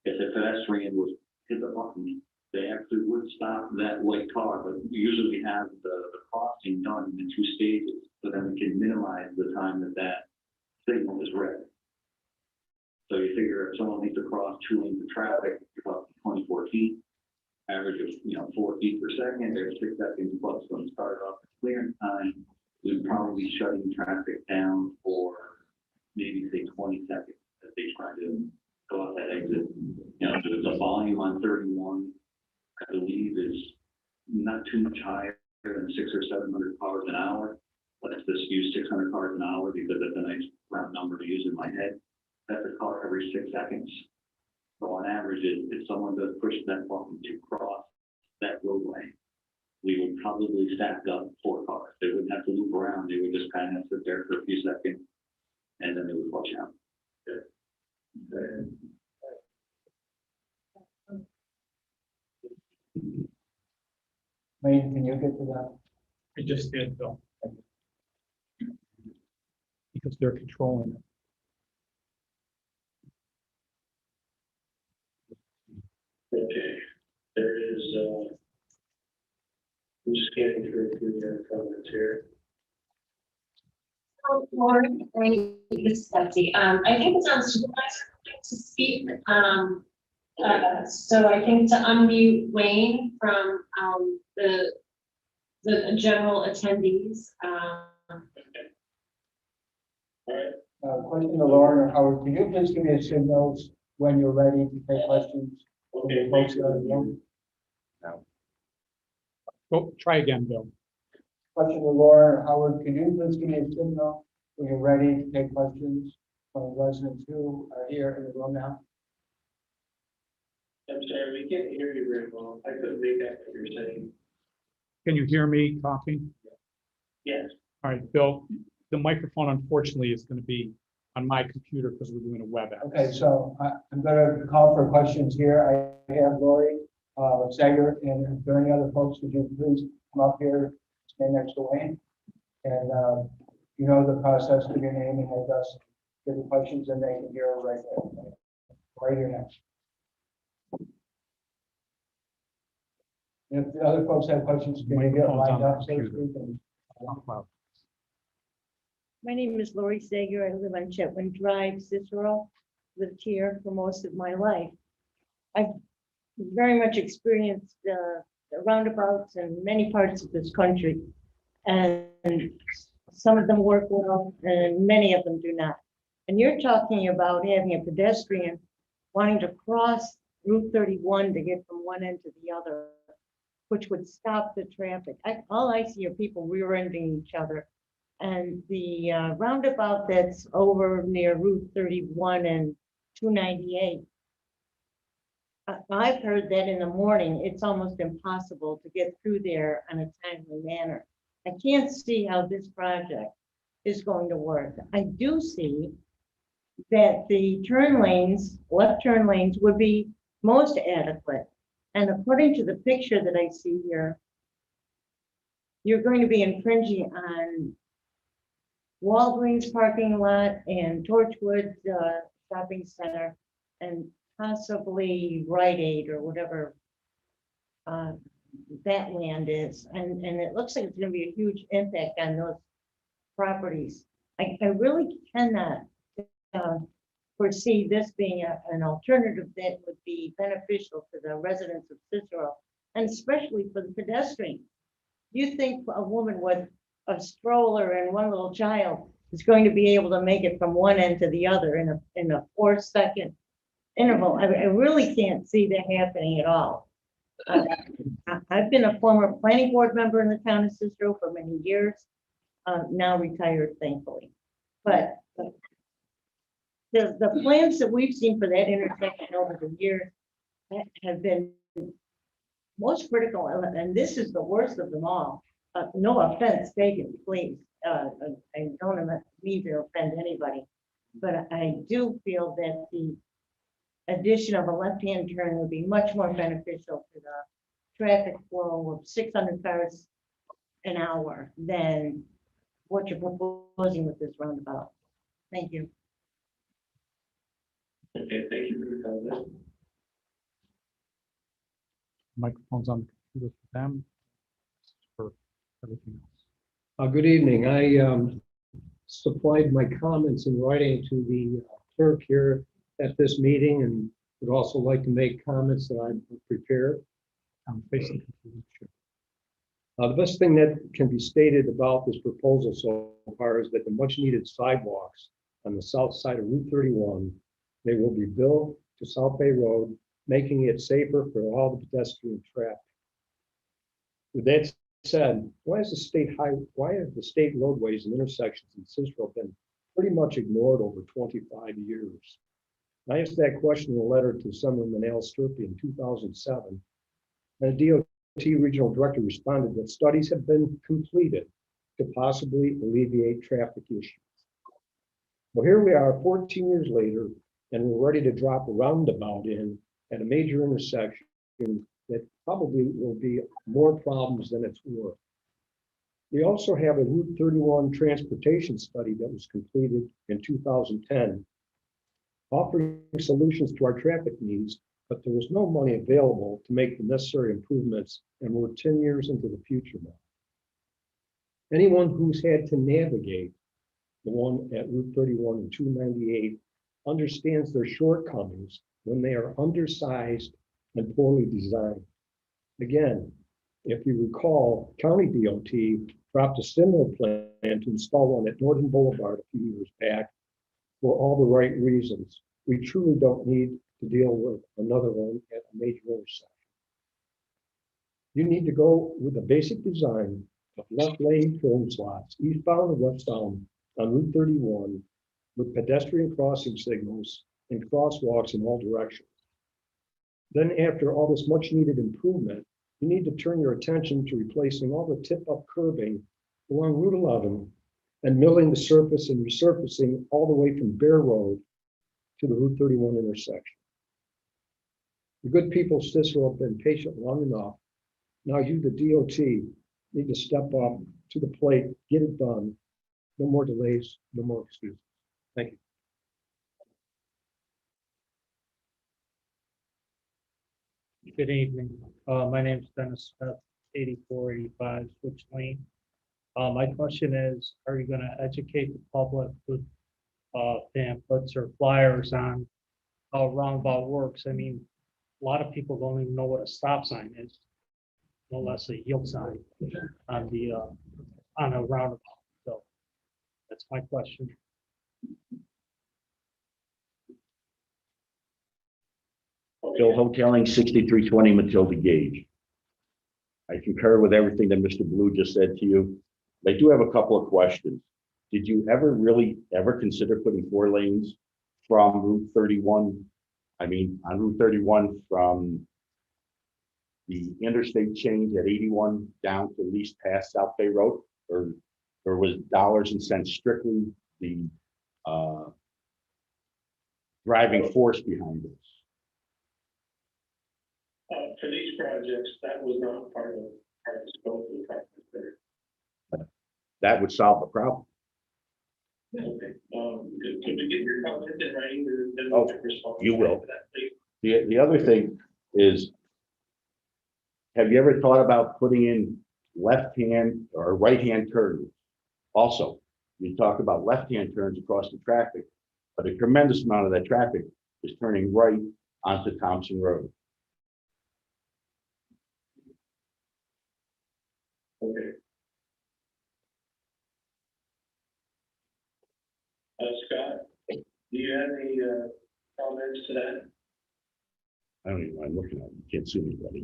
If the pedestrian was hit the button, they actually would stop that white car, but usually we have the crossing done in 2 stages, so then we can minimize the time that signal is red. So you figure if someone needs to cross 2 lanes of traffic, about 24 feet, average of 4 feet per second, there's 6 seconds plus when start off the clearance time, we'd probably be shutting traffic down for maybe say 20 seconds as they try to go out that exit. So the volume on 31, I believe, is not too much higher than 600 or 700 cars an hour. Let's just use 600 cars an hour because that's a nice round number to use in my head. That's a car every 6 seconds. So on average, if someone does push that button to cross that roadway, we would probably stack up 4 cars. They wouldn't have to loop around. They would just kind of sit there for a few seconds and then they would flush out. Wayne, can you get to that? I just did, Bill. Because they're controlling it. Okay, there is, I'm just getting through the comments here. Lauren, this is Betsy. I think it's on supervisor to speak. So I think to unmute Wayne from the general attendees. All right, Question to Lauren or Howard, can you please give me a signal when you're ready to take questions? okay, Folks that are in the room? Go, try again, Bill. Question to Lauren or Howard, can you please give me a signal when you're ready to take questions from residents who are here in the room now? I'm sorry, we can't hear you very well. I couldn't make out what you're saying. Can you hear me talking? Yes, All right, Bill, the microphone unfortunately is going to be on my computer because we're doing a WebEx. Okay, so I'm going to call for questions here. I have Lori Sager, and if there are any other folks, would you please come up here, stand next to Wayne? And you know the process, give your name and address, give the questions, and they can hear right there. Right here next. If the other folks have questions, can you get Microphone's on lined the up, so to computer. speak? And My name is Lori Sager. I live on Chetwynd Drive, Cicero. Lived here for most of my life. I've very much experienced the roundabouts in many parts of this country. And some of them work well and many of them do not. And you're talking about having a pedestrian wanting to cross Route 31 to get from one end to the other, which would stop the traffic. All I see are people rear-ending each other. And the roundabout that's over near Route 31 and 298, I've heard that in the morning, it's almost impossible to get through there in a timely manner. I can't see how this project is going to work. I do see that the turn lanes, left turn lanes, would be most adequate. And according to the picture that I see here, you're going to be infringing on Walgreens parking lot and Torchwood shopping center and possibly Rite Aid or whatever that land is. And it looks like it's going to be a huge impact on those properties. I really cannot foresee this being an alternative that would be beneficial to the residents of Cicero, and especially for the pedestrians. Do you think a woman with a stroller and one little child is going to be able to make it from one end to the other in a 4-second interval? I really can't see that happening at all. I've been a former planning board member in the town of Cicero for many years, now retired, thankfully. But the plans that we've seen for that intersection over the years have been most critical, and this is the worst of them all. No offense taken, please. I don't mean to offend anybody, but I do feel that the addition of a left-hand turn would be much more beneficial to the traffic flow of 600 cars an hour than what you're proposing with this roundabout. Thank you. Okay, thank you for your comment. Microphones on the computer for them. For everything else. Good evening. I supplied my comments in writing to the clerk here at this meeting and would also like to make comments that I've prepared. Facing computer, sure. The best thing that can be stated about this proposal so far is that the much needed sidewalks on the south side of Route 31, they will be built to South Bay Road, making it safer for all the pedestrian traffic. With that said, why have the state roadways and intersections in Cicero been pretty much ignored over 25 years? I asked that question in a letter to Senator Al Sturpey in 2007. And the DOT regional director responded that studies have been completed to possibly alleviate traffic issues. Well, here we are 14 years later, and we're ready to drop a roundabout in at a major intersection that probably will be more problems than it's worth. We also have a Route 31 transportation study that was completed in 2010, offering solutions to our traffic needs, but there was no money available to make the necessary improvements, and we're 10 years into the future now. Anyone who's had to navigate the one at Route 31 and 298 understands their shortcomings when they are undersized and poorly designed. Again, if you recall, County DOT dropped a similar plan to install one at Northern Boulevard a few years back for all the right reasons. We truly don't need to deal with another one at a major intersection. You need to go with a basic design of left lane turn slots, eastbound and westbound on Route 31, with pedestrian crossing signals and crosswalks in all directions. Then after all this much needed improvement, you need to turn your attention to replacing all the tip-up curbing along Route 11 and milling the surface and resurfacing all the way from Bear Road to the Route 31 intersection. The good people of Cicero have been patient long enough. Now you, the DOT, need to step up to the plate, get it done. No more delays, no more excuses. Thank you. Good evening. My name is Dennis Smith, 8485 Switch Lane. My question is, are you going to educate the public with pamphlets or flyers on how roundabout works? I mean, a lot of people don't even know what a stop sign is, no less a yield sign on the on a roundabout. So that's my question. Bill Hoteling, 6320 Matilda Gage. I concur with everything that Mr. Blue just said to you. I do have a couple of questions. Did you ever consider putting 4 lanes from Route 31? I mean, on Route 31 from the interstate change at 81 down to at least past South Bay Road, or was dollars and cents strictly the driving force behind this? For these projects, that was not part of the scope of the project. That would solve the problem. Okay, could we get your comment in writing? Then Oh, we'll respond you will. to that, please. The other thing is, have you ever thought about putting in left-hand or right-hand turns? Also, you talk about left-hand turns across the traffic. but a tremendous amount of that traffic is turning right onto Thompson Road. Okay. Scott, do you have any, comments to that? I don't even know, I'm looking at it, you can't see anybody.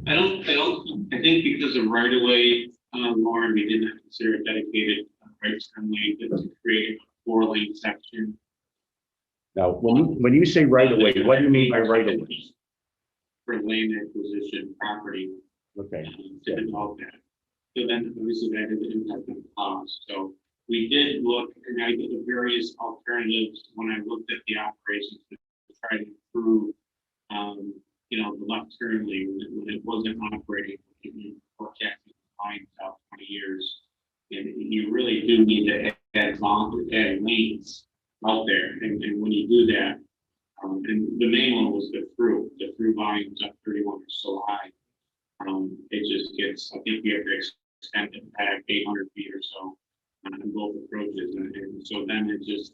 I think because of right of way, Lauren, we did not consider a dedicated right turn lane to create a 4-lane section. Now, when you say right of way, what do you mean by right of way? For land acquisition property, Okay, to develop that. So then obviously that is impact on the cost. So we did look, and I did the various alternatives when I looked at the operations to try to improve, the left turn lane when it wasn't operating, forecasting lines out 20 years. And you really do need to add lanes out there. And when you do that, and the main one was the through volumes up 31 are so high. It just gets, I think we have to extend it back 800 feet or so on both approaches. And so then it just,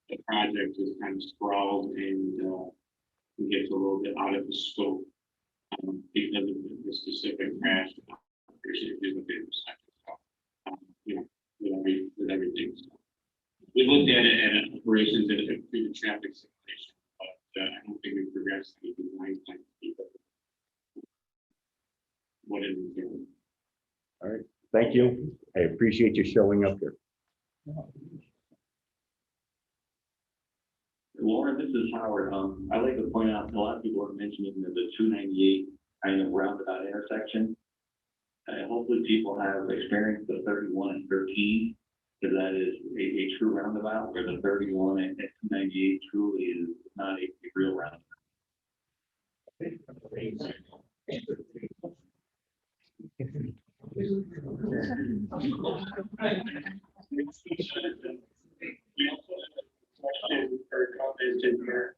the project is kind of sprawled and it gets a little bit out of the scope because of the specific crash issues with the intersection. So, with everything. So we looked at it at operations and through the traffic simulation, but I don't think we progressed any design plan. What is it doing? all right, thank you. I appreciate you showing up here. Lauren, this is Howard. I'd like to point out, a lot of people are mentioning the 298 kind of roundabout intersection. Hopefully people have experienced the 31 and 13, because that is a true roundabout, where the 31 and 298 truly is not a real roundabout. We also have a question or comment in here.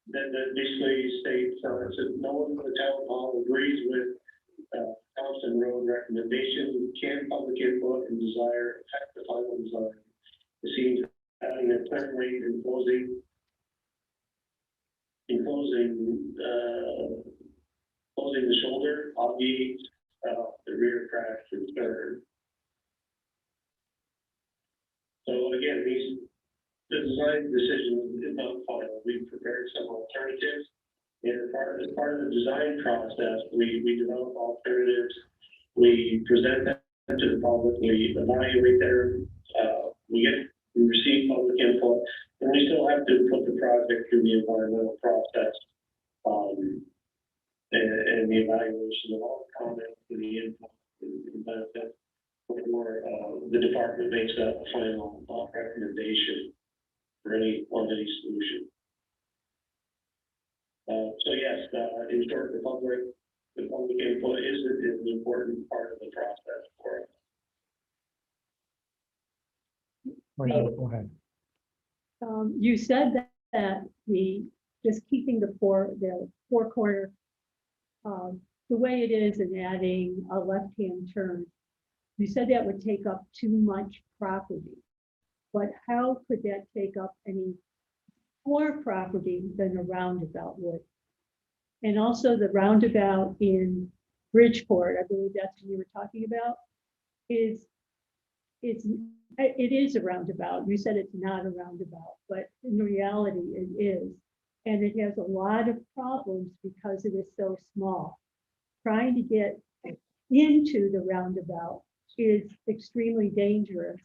That basically states, it says, no one in the town hall agrees with Thompson Road recommendation, can public input and desire affect the final design. It seems having a turn rate closing the shoulder obviates the rear crash concern. So again, the design decision is not final. We prepared some alternatives. And as part of the design process, we develop alternatives. We present them to the public. We evaluate them. We receive public input, and we still have to put the project through the environmental process and the evaluation of all the comments and the input and benefits before the department makes a final recommendation for any solution. So yes, in short, the public input is an important part of the process for us. Go ahead. You said that just keeping the four corner, the way it is and adding a left-hand turn, you said that would take up too much property. But how could that take up any more property than a roundabout would? And also the roundabout in Bridgeport, I believe that's what you were talking about, it is a roundabout. You said it's not a roundabout, but in reality it is. And it has a lot of problems because it is so small. Trying to get into the roundabout is extremely dangerous.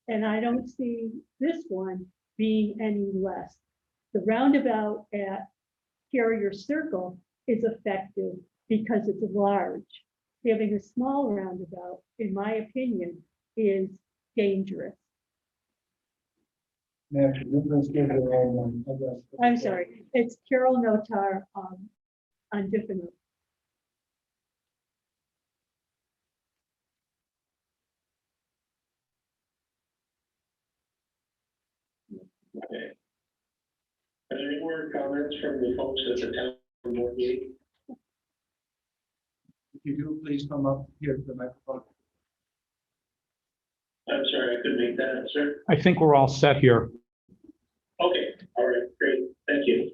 And I don't see this one being any less. The roundabout at Carrier Circle is effective because it's large. Having a small roundabout, in my opinion, is dangerous. Ma'am, could you please give your own address? I'm sorry, it's Carol Notar on Diffin. Okay. Are there any more comments from the folks at the town board meeting? If you do, please come up here to the microphone. I'm sorry, I could make that answer. I think we're all set here. Okay, all right, great, thank you.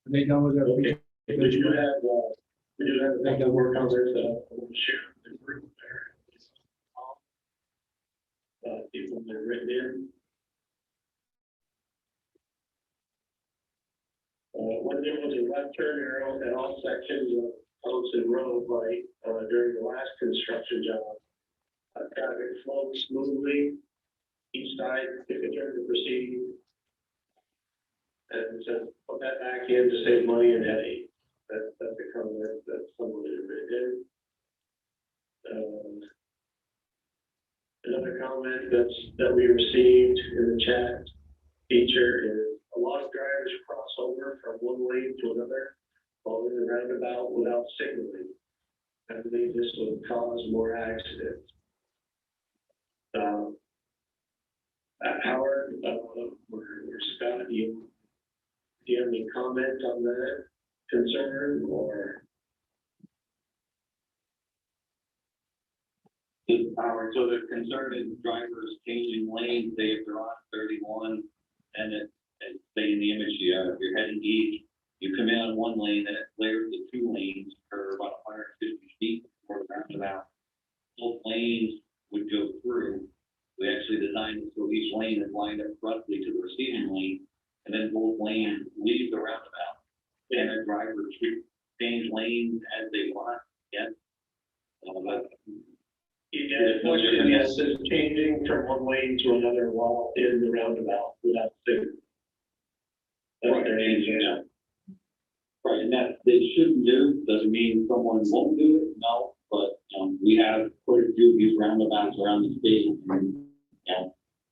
They done with their. Okay, we do have a couple more comments that I want to share with the group there. People that are written in. When there was a left turn arrow at all sections of Thompson Road, right, during the last construction job, traffic flowed smoothly, each side took a turn to proceed. And so put that back in to save money and headache. That's the comment that someone had written in. Another comment that we received in the chat feature is a lot of drivers cross over from one lane to another while in the roundabout without signaling. I believe this would cause more accidents. Howard, or Scott, do you have any comment on that concern or? Howard, so the concern is drivers changing lanes, say if they're on 31 and say in the image, you're heading east, you come in on one lane and it flares to two lanes for about 150 feet before the roundabout. Both lanes would go through. We actually designed it so each lane is lined up roughly to the receiving lane, and then both lanes leave the roundabout. And the drivers change lanes as they want. Yes. The question is changing from one lane to another while in the roundabout without signaling. Right, yeah. Right, and that they shouldn't do, doesn't mean someone won't do it, no, but, we have quite a few of these roundabouts around the state, and,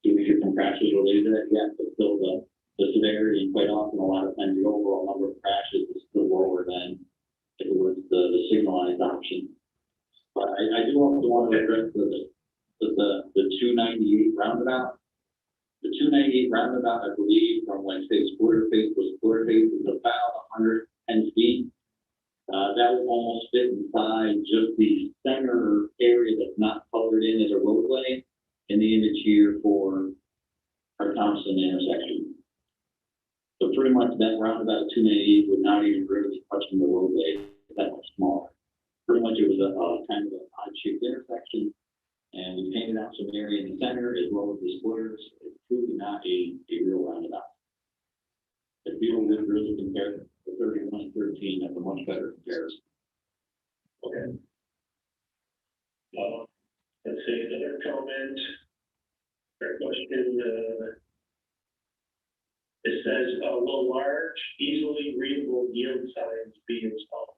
do we get some crashes related to that? Yeah, but still the severity, and quite often, a lot of times, the overall number of crashes is still lower than if it was the signalized option. But I do also want to address the 298 roundabout. The 298 roundabout, I believe, from when say Splitter Face was Splitter Face, is about 110 feet. That would almost fit inside just the center area that's not colored in as a roadway in the image here for our Thompson intersection. So pretty much that roundabout 298 would not even really be touching the roadway, that much smaller. Pretty much it was a kind of an odd-shaped intersection, and we painted out some area in the center as well as the splitters. It's truly not a real roundabout. If people would really compare the 31 and 13, that's a much better comparison. Okay. Let's see, another comment or question. It says, will large, easily readable yield signs be installed?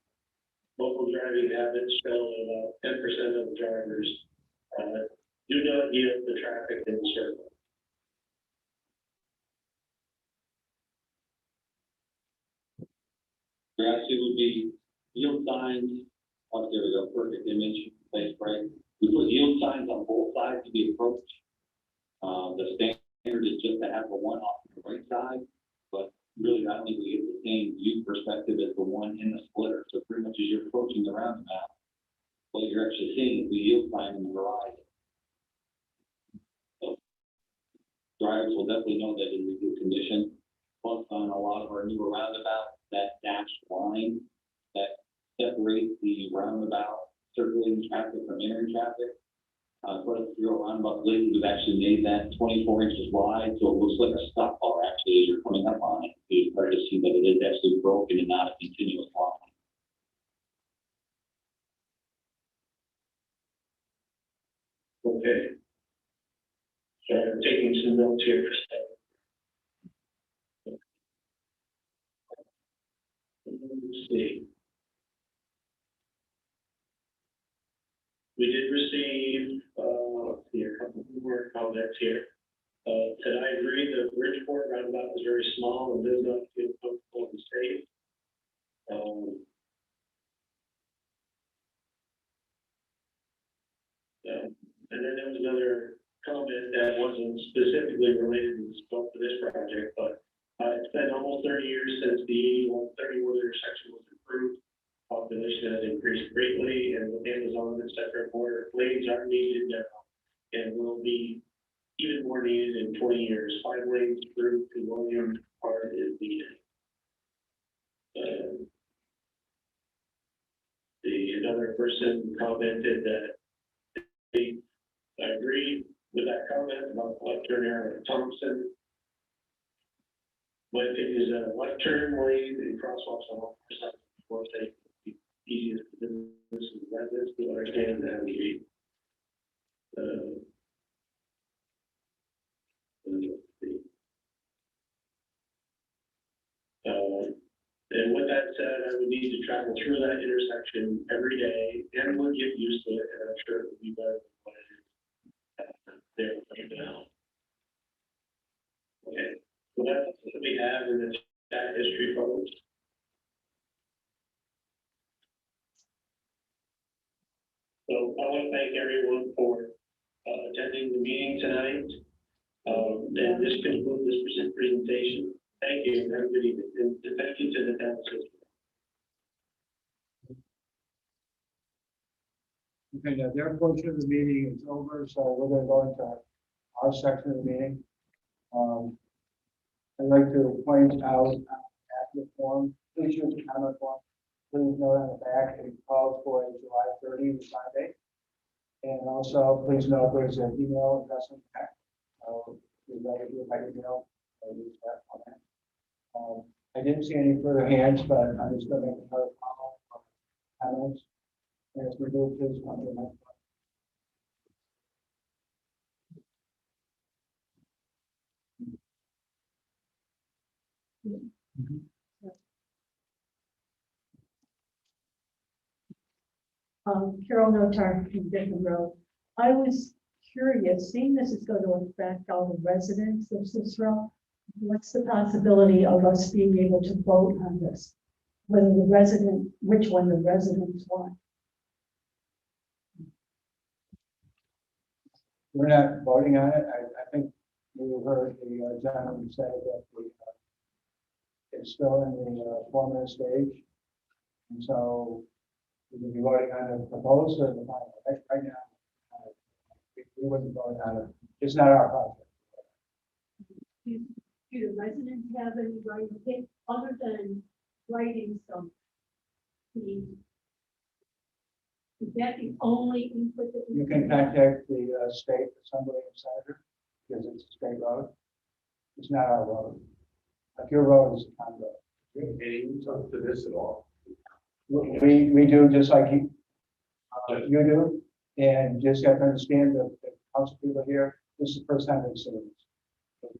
Local driving habits show that about 10% of the drivers do not yield the traffic in the circle. There actually would be yield signs. Oh, there we go, perfect image, place right. We put yield signs on both sides to be approached. The standard is just to have the one off the right side, but really I don't think we get the same view perspective as the one in the splitter. So pretty much as you're approaching the roundabout, what you're actually seeing is the yield sign in the horizon. So drivers will definitely know that in good condition. Plus on a lot of our newer roundabouts, that dashed line that separates the roundabout circulating traffic from entering traffic. Quite a few roundabout lately, we've actually made that 24 inches wide, so it looks like a stop bar actually as you're coming up on it. You start to see that it is actually broken and not a continuous line. Okay. So I'm taking some notes here for a second. Let's see. We did receive, a couple more comments here. Did I agree that Bridgeport roundabout is very small and does not feel comfortable and safe? And then there was another comment that wasn't specifically related to the scope of this project, but it's been almost 30 years since the 8131 intersection was approved. Population has increased Chevy and with Amazon, et cetera, more lanes are needed now and will be even more needed in 20 years. 5 lanes through to William Park is needed. Another person commented that they agree with that comment about the left turn area at Thompson. But it is a left turn lane and crosswalks on all sides. Of they easiest for business and residents to understand and navigate. And with that said, I would need to travel through that intersection every day and would get used to it, and I'm sure it would be better than what it is there right now. Okay, so that's what we have in the chat history folks. So I want to thank everyone for attending the meeting tonight. And this concludes this presentation. Thank you. Have a good evening. And thank you to the town assistant. Okay, their portion of the meeting is over, so we're gonna go into our section of the meeting. I'd like to point out at the form, please use the comment form. Please note on the back, it calls for a July 30 resign date. And also, please note there's an email address in the back. You'd rather do it by email, or use that on that. I didn't see any further hands, but I'm just going to make another comments. As we go, please come to the next Carol Notar from Denton Road. I was curious, seeing this is going to affect all the residents of Cicero, what's the possibility of us being able to vote on this? Whether the resident, which one the residents want? We're not voting on it. I think you heard the gentleman say that it's still in the formative stage. And so we can be voting on the proposed or the final. Right now, we wouldn't vote on it. It's not our project. Do the residents have any right to pick other than writing some? Is that the only input that You can contact the state assembly and senator because it's a state road. It's not our road. Like your road is a town road. Any talk to this at all? We do just like you do, and just have to understand that the council people here, this is the first time they've seen this.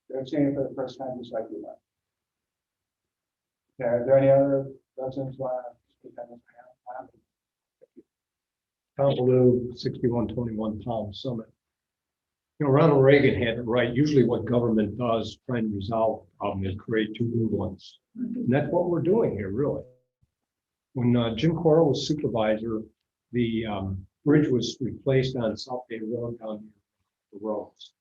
They're seeing it for the first time, just like you are. Okay, are there any other residents who want to speak on this? Tom Blue, 6121 Palm Summit. You know, Ronald Reagan had it right. Usually what government does, trying to resolve a problem, is create 2 new ones. And that's what we're doing here, really. When Jim Cora was supervisor, the bridge was replaced on South Bay Road down near the roads.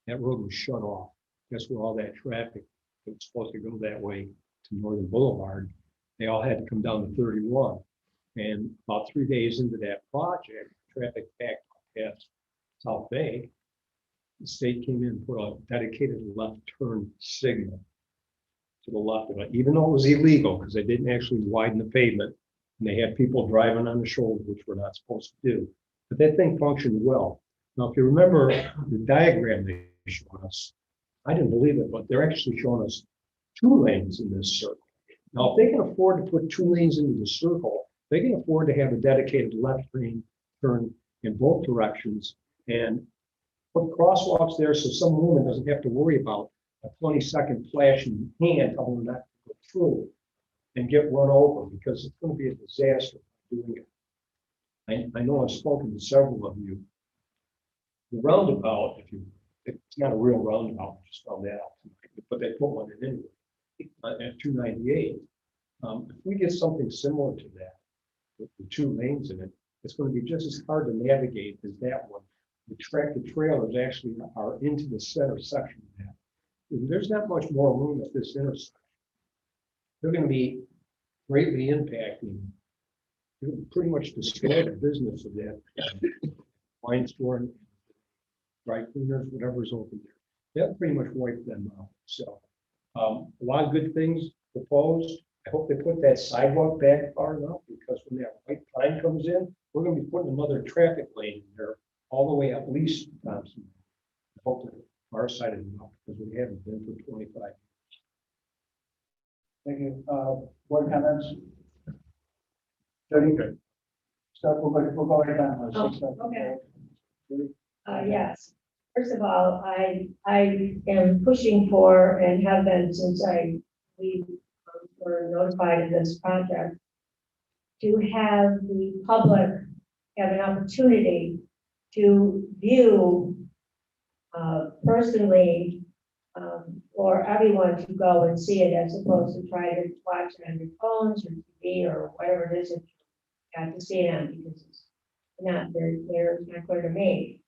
That road was shut off. Guess where all that traffic that was supposed to go that way to Northern Boulevard, they all had to come down to 31. And about 3 days into that project, traffic backed past South Bay. The state came in and put a dedicated left turn signal to the left of it, even though it was illegal because they didn't actually widen the pavement. And they had people driving on the shoulder, which we're not supposed to do. But that thing functioned well. Now, if you remember the diagram they showed us, I didn't believe it, but they're actually showing us 2 lanes in this circle. Now, if they can afford to put 2 lanes into the circle, they can afford to have a dedicated left lane turn in both directions and put crosswalks there so some woman doesn't have to worry about a 20-second flashing hand telling her not to go through and get run over, because it's going to be a disaster doing it. I know I've spoken to several of you. The roundabout, it's not a real roundabout, I just found that out tonight, but they put one in anyway at 298. If we get something similar to that, with the 2 lanes in it, it's going to be just as hard to navigate as that one. The tractor trailers actually are into the center section of that. And there's not much more room at this intersection. They're going to be greatly impacting, pretty much destroy the business of that wine store and dry cleaners, whatever's open there. That pretty much wiped them out. So a lot of good things proposed. I hope they put that sidewalk back far enough, because when that white pine comes in, we're gonna be putting another traffic lane in there all the way up Lee's Thompson. I hope that our side is enough, because we haven't been for 25. Thank you. Board comments? Jody? Start, we'll go right down. okay. Yes. First of all, I am pushing for, and have been since we were notified of this project, to have the public have an opportunity to view personally, or everyone to go and see it, as opposed to try to watch it on your phones or TV or whatever it is that you got to see it on, because it's not, they're not going to make.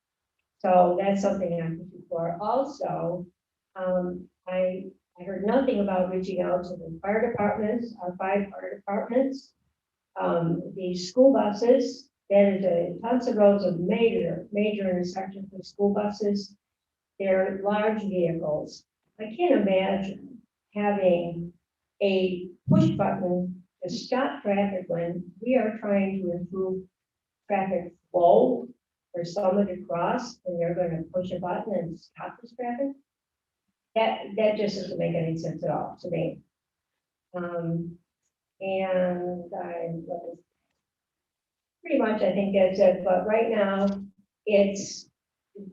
So that's something I'm looking for. Also, I heard nothing about reaching out to the fire departments, our 5 fire departments, the school buses. That is a tons of roads of major intersections for school buses. They're large vehicles. I can't imagine having a push button to stop traffic when we are trying to improve traffic flow for someone to cross, and they're going to push a button and stop this traffic. That just doesn't make any sense at all to me. Pretty much, I think that's it. But right now, it's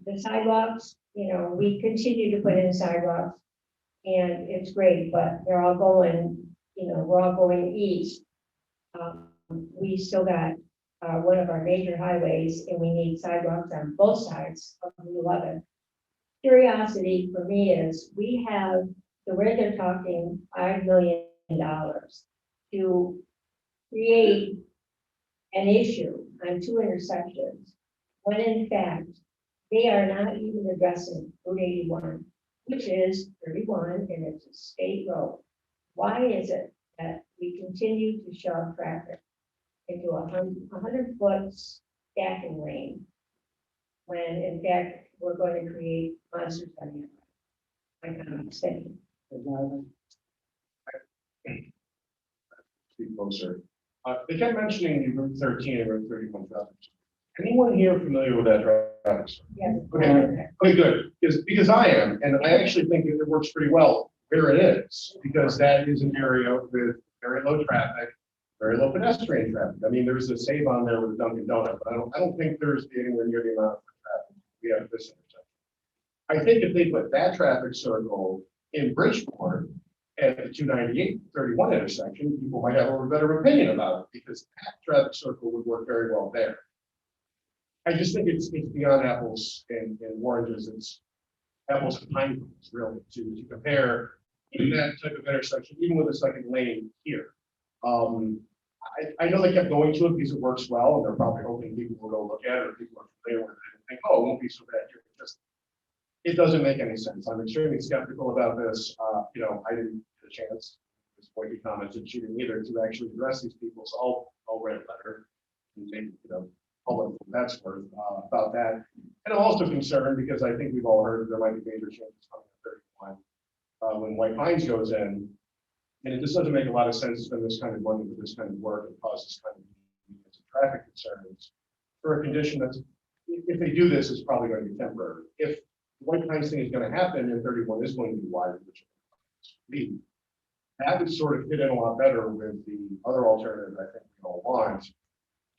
the sidewalks. You know, we continue to put in sidewalks, and it's great. But they're all going. You know, we're all going east. We still got one of our major highways, and we need sidewalks on both sides of the 11. Curiosity for me is, we have, the way they're talking $5 million to create an issue on 2 intersections, when in fact, they are not even addressing Route 81, which is 31, and it's a state road. Why is it that we continue to shove traffic into a 100-foot stacking lane, when in fact we're going to create monsters on the other? Like I'm saying. Speak closer. They kept mentioning Route 13 and Route 31 traffic. Anyone here familiar with that traffic? Yes. Okay, good. Because I am, and I actually think that it works pretty well where it is, because that is an area with very low traffic, very low pedestrian traffic. I mean, there's a save on there with Dunkin' Donuts, but I don't think there's anywhere near the amount of traffic we have at this intersection. I think if they put that traffic circle in Bridgeport at the 298-31 intersection, people might have a better opinion about it, because that traffic circle would work very well there. I just think it's beyond apples and oranges. It's apples and pine cones, really, to compare that type of intersection, even with a second lane here. I know they kept going to it because it works well, and they're probably hoping people will go look at it, or people are familiar with it and think, oh, it won't be so bad here. It doesn't make any sense. I'm extremely skeptical about this. You know, I didn't get a chance, as Boydie commented, she didn't either, to actually address these people. So I'll write a letter and make, you know, public that's worth about that. And I'm also concerned because I think we've all heard there might be major changes coming in 31 when White Pines goes in. And it just doesn't make a lot of sense to spend this kind of money for this kind of work and cause this kind of traffic concerns for a condition that's, if they do this, it's probably going to be temporary. If White Pines thing is going to happen and 31 is going to be wider, which that would sort of fit in a lot better with the other alternative I think we all want.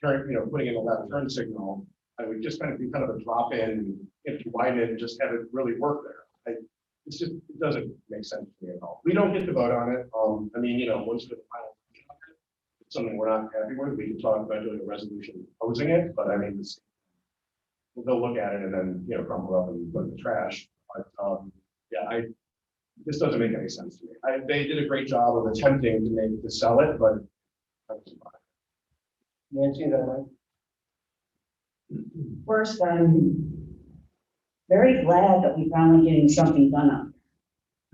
Putting in a left turn signal, I would just kind of be kind of a drop in, if you widen it and just have it really work there. It doesn't make sense to me at all. We don't get to vote on it. I mean, once we're the final, it's something we're not happy with. We can talk about doing a resolution opposing it, but I mean, they'll look at it and then, crumple up and put it in the trash. But yeah, this doesn't make any sense to me. They did a great job of attempting to sell it, but that's fine. Nancy, that way. First, I'm very glad that we're finally getting something done up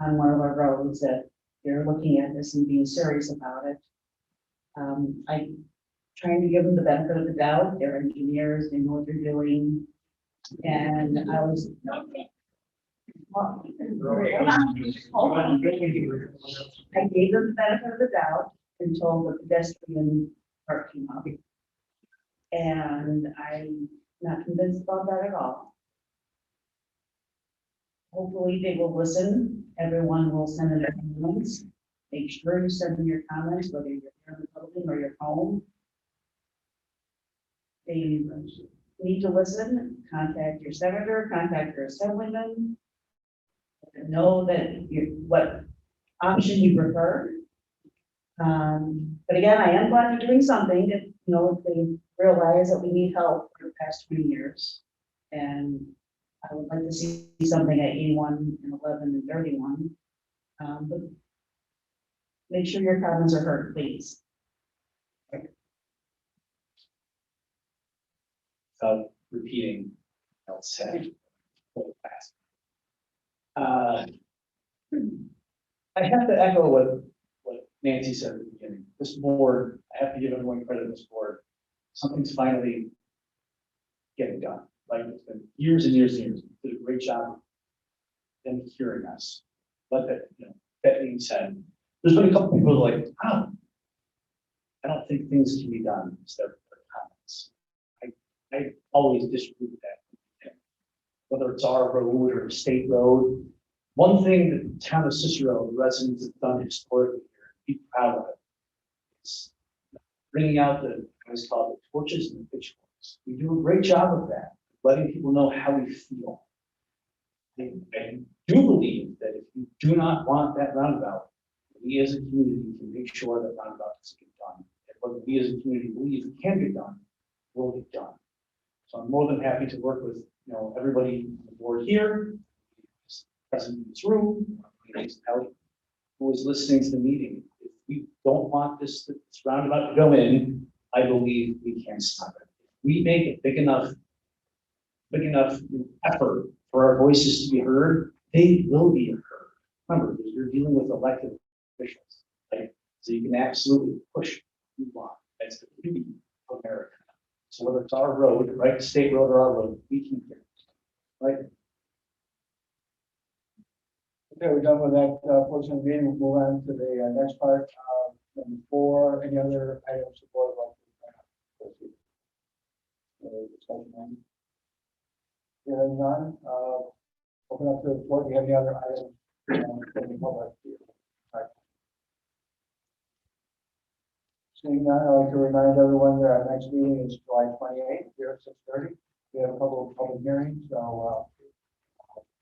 on one of our roads, that they're looking at this and being serious about it. I trying to give them the benefit of the doubt. They're engineers, they know what they're doing. And I was. Well, hold on. I gave them the benefit of the doubt until the pedestrian part came up. And I'm not convinced about that at all. Hopefully they will listen. Everyone will send in their comments. Make sure you send in your comments, whether you're here in the building or your home. They need to listen, contact your senator, contact your assemblyman. Know that what option you prefer. But again, I am glad they're doing something that, they realize that we need help for the past 20 years. And I would like to see something at 81 and 11 and 31. But make sure your comments are heard, please. Repeating else said. I have to echo what Nancy said at the beginning. This board, I have to give everyone credit in this board. Something's finally getting done. Like it's been years and years and years. Did a great job in hearing us. But that being said, there's been a couple people who are like, oh, I don't think things can be done instead of comments. I always disagree with that. Whether it's our road or a state road, one thing that the town of Cicero, the residents have done historically here, be proud of it, is bringing out the, I always call it the torches and the pitchforks. We do a great job of that, letting people know how we feel. I do believe that if you do not want that roundabout, we as a community can make sure that roundabout doesn't get done. And what we as a community believe it can get done, will get done. So I'm more than happy to work with, everybody on the board here, present in this room, who is listening to the meeting. If we don't want this roundabout to go in, I believe we can stop it. If we make a big enough effort for our voices to be heard, they will be heard. Remember, you're dealing with elected officials, right? So you can absolutely push who you want. That's the beauty of America. So whether it's our road, right, state road or our road, we can get it, right? Okay, we're done with that portion of the meeting. We'll move on to the next part. Number 4, any other items the board would like to discussion? Hearing none, open up to the floor. Do you have any other items from the public? Right. Seeing none, I'd like to remind everyone that our next meeting is July 28th here at 6:30. We have a couple of public hearings, so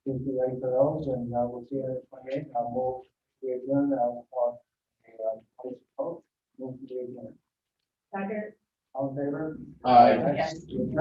please be ready for those, and we'll see you on the 28th. I'll move to adjourn. I'll call a vote. Move to adjourn. Second. All in favor? Aye. Yes. Adjourn.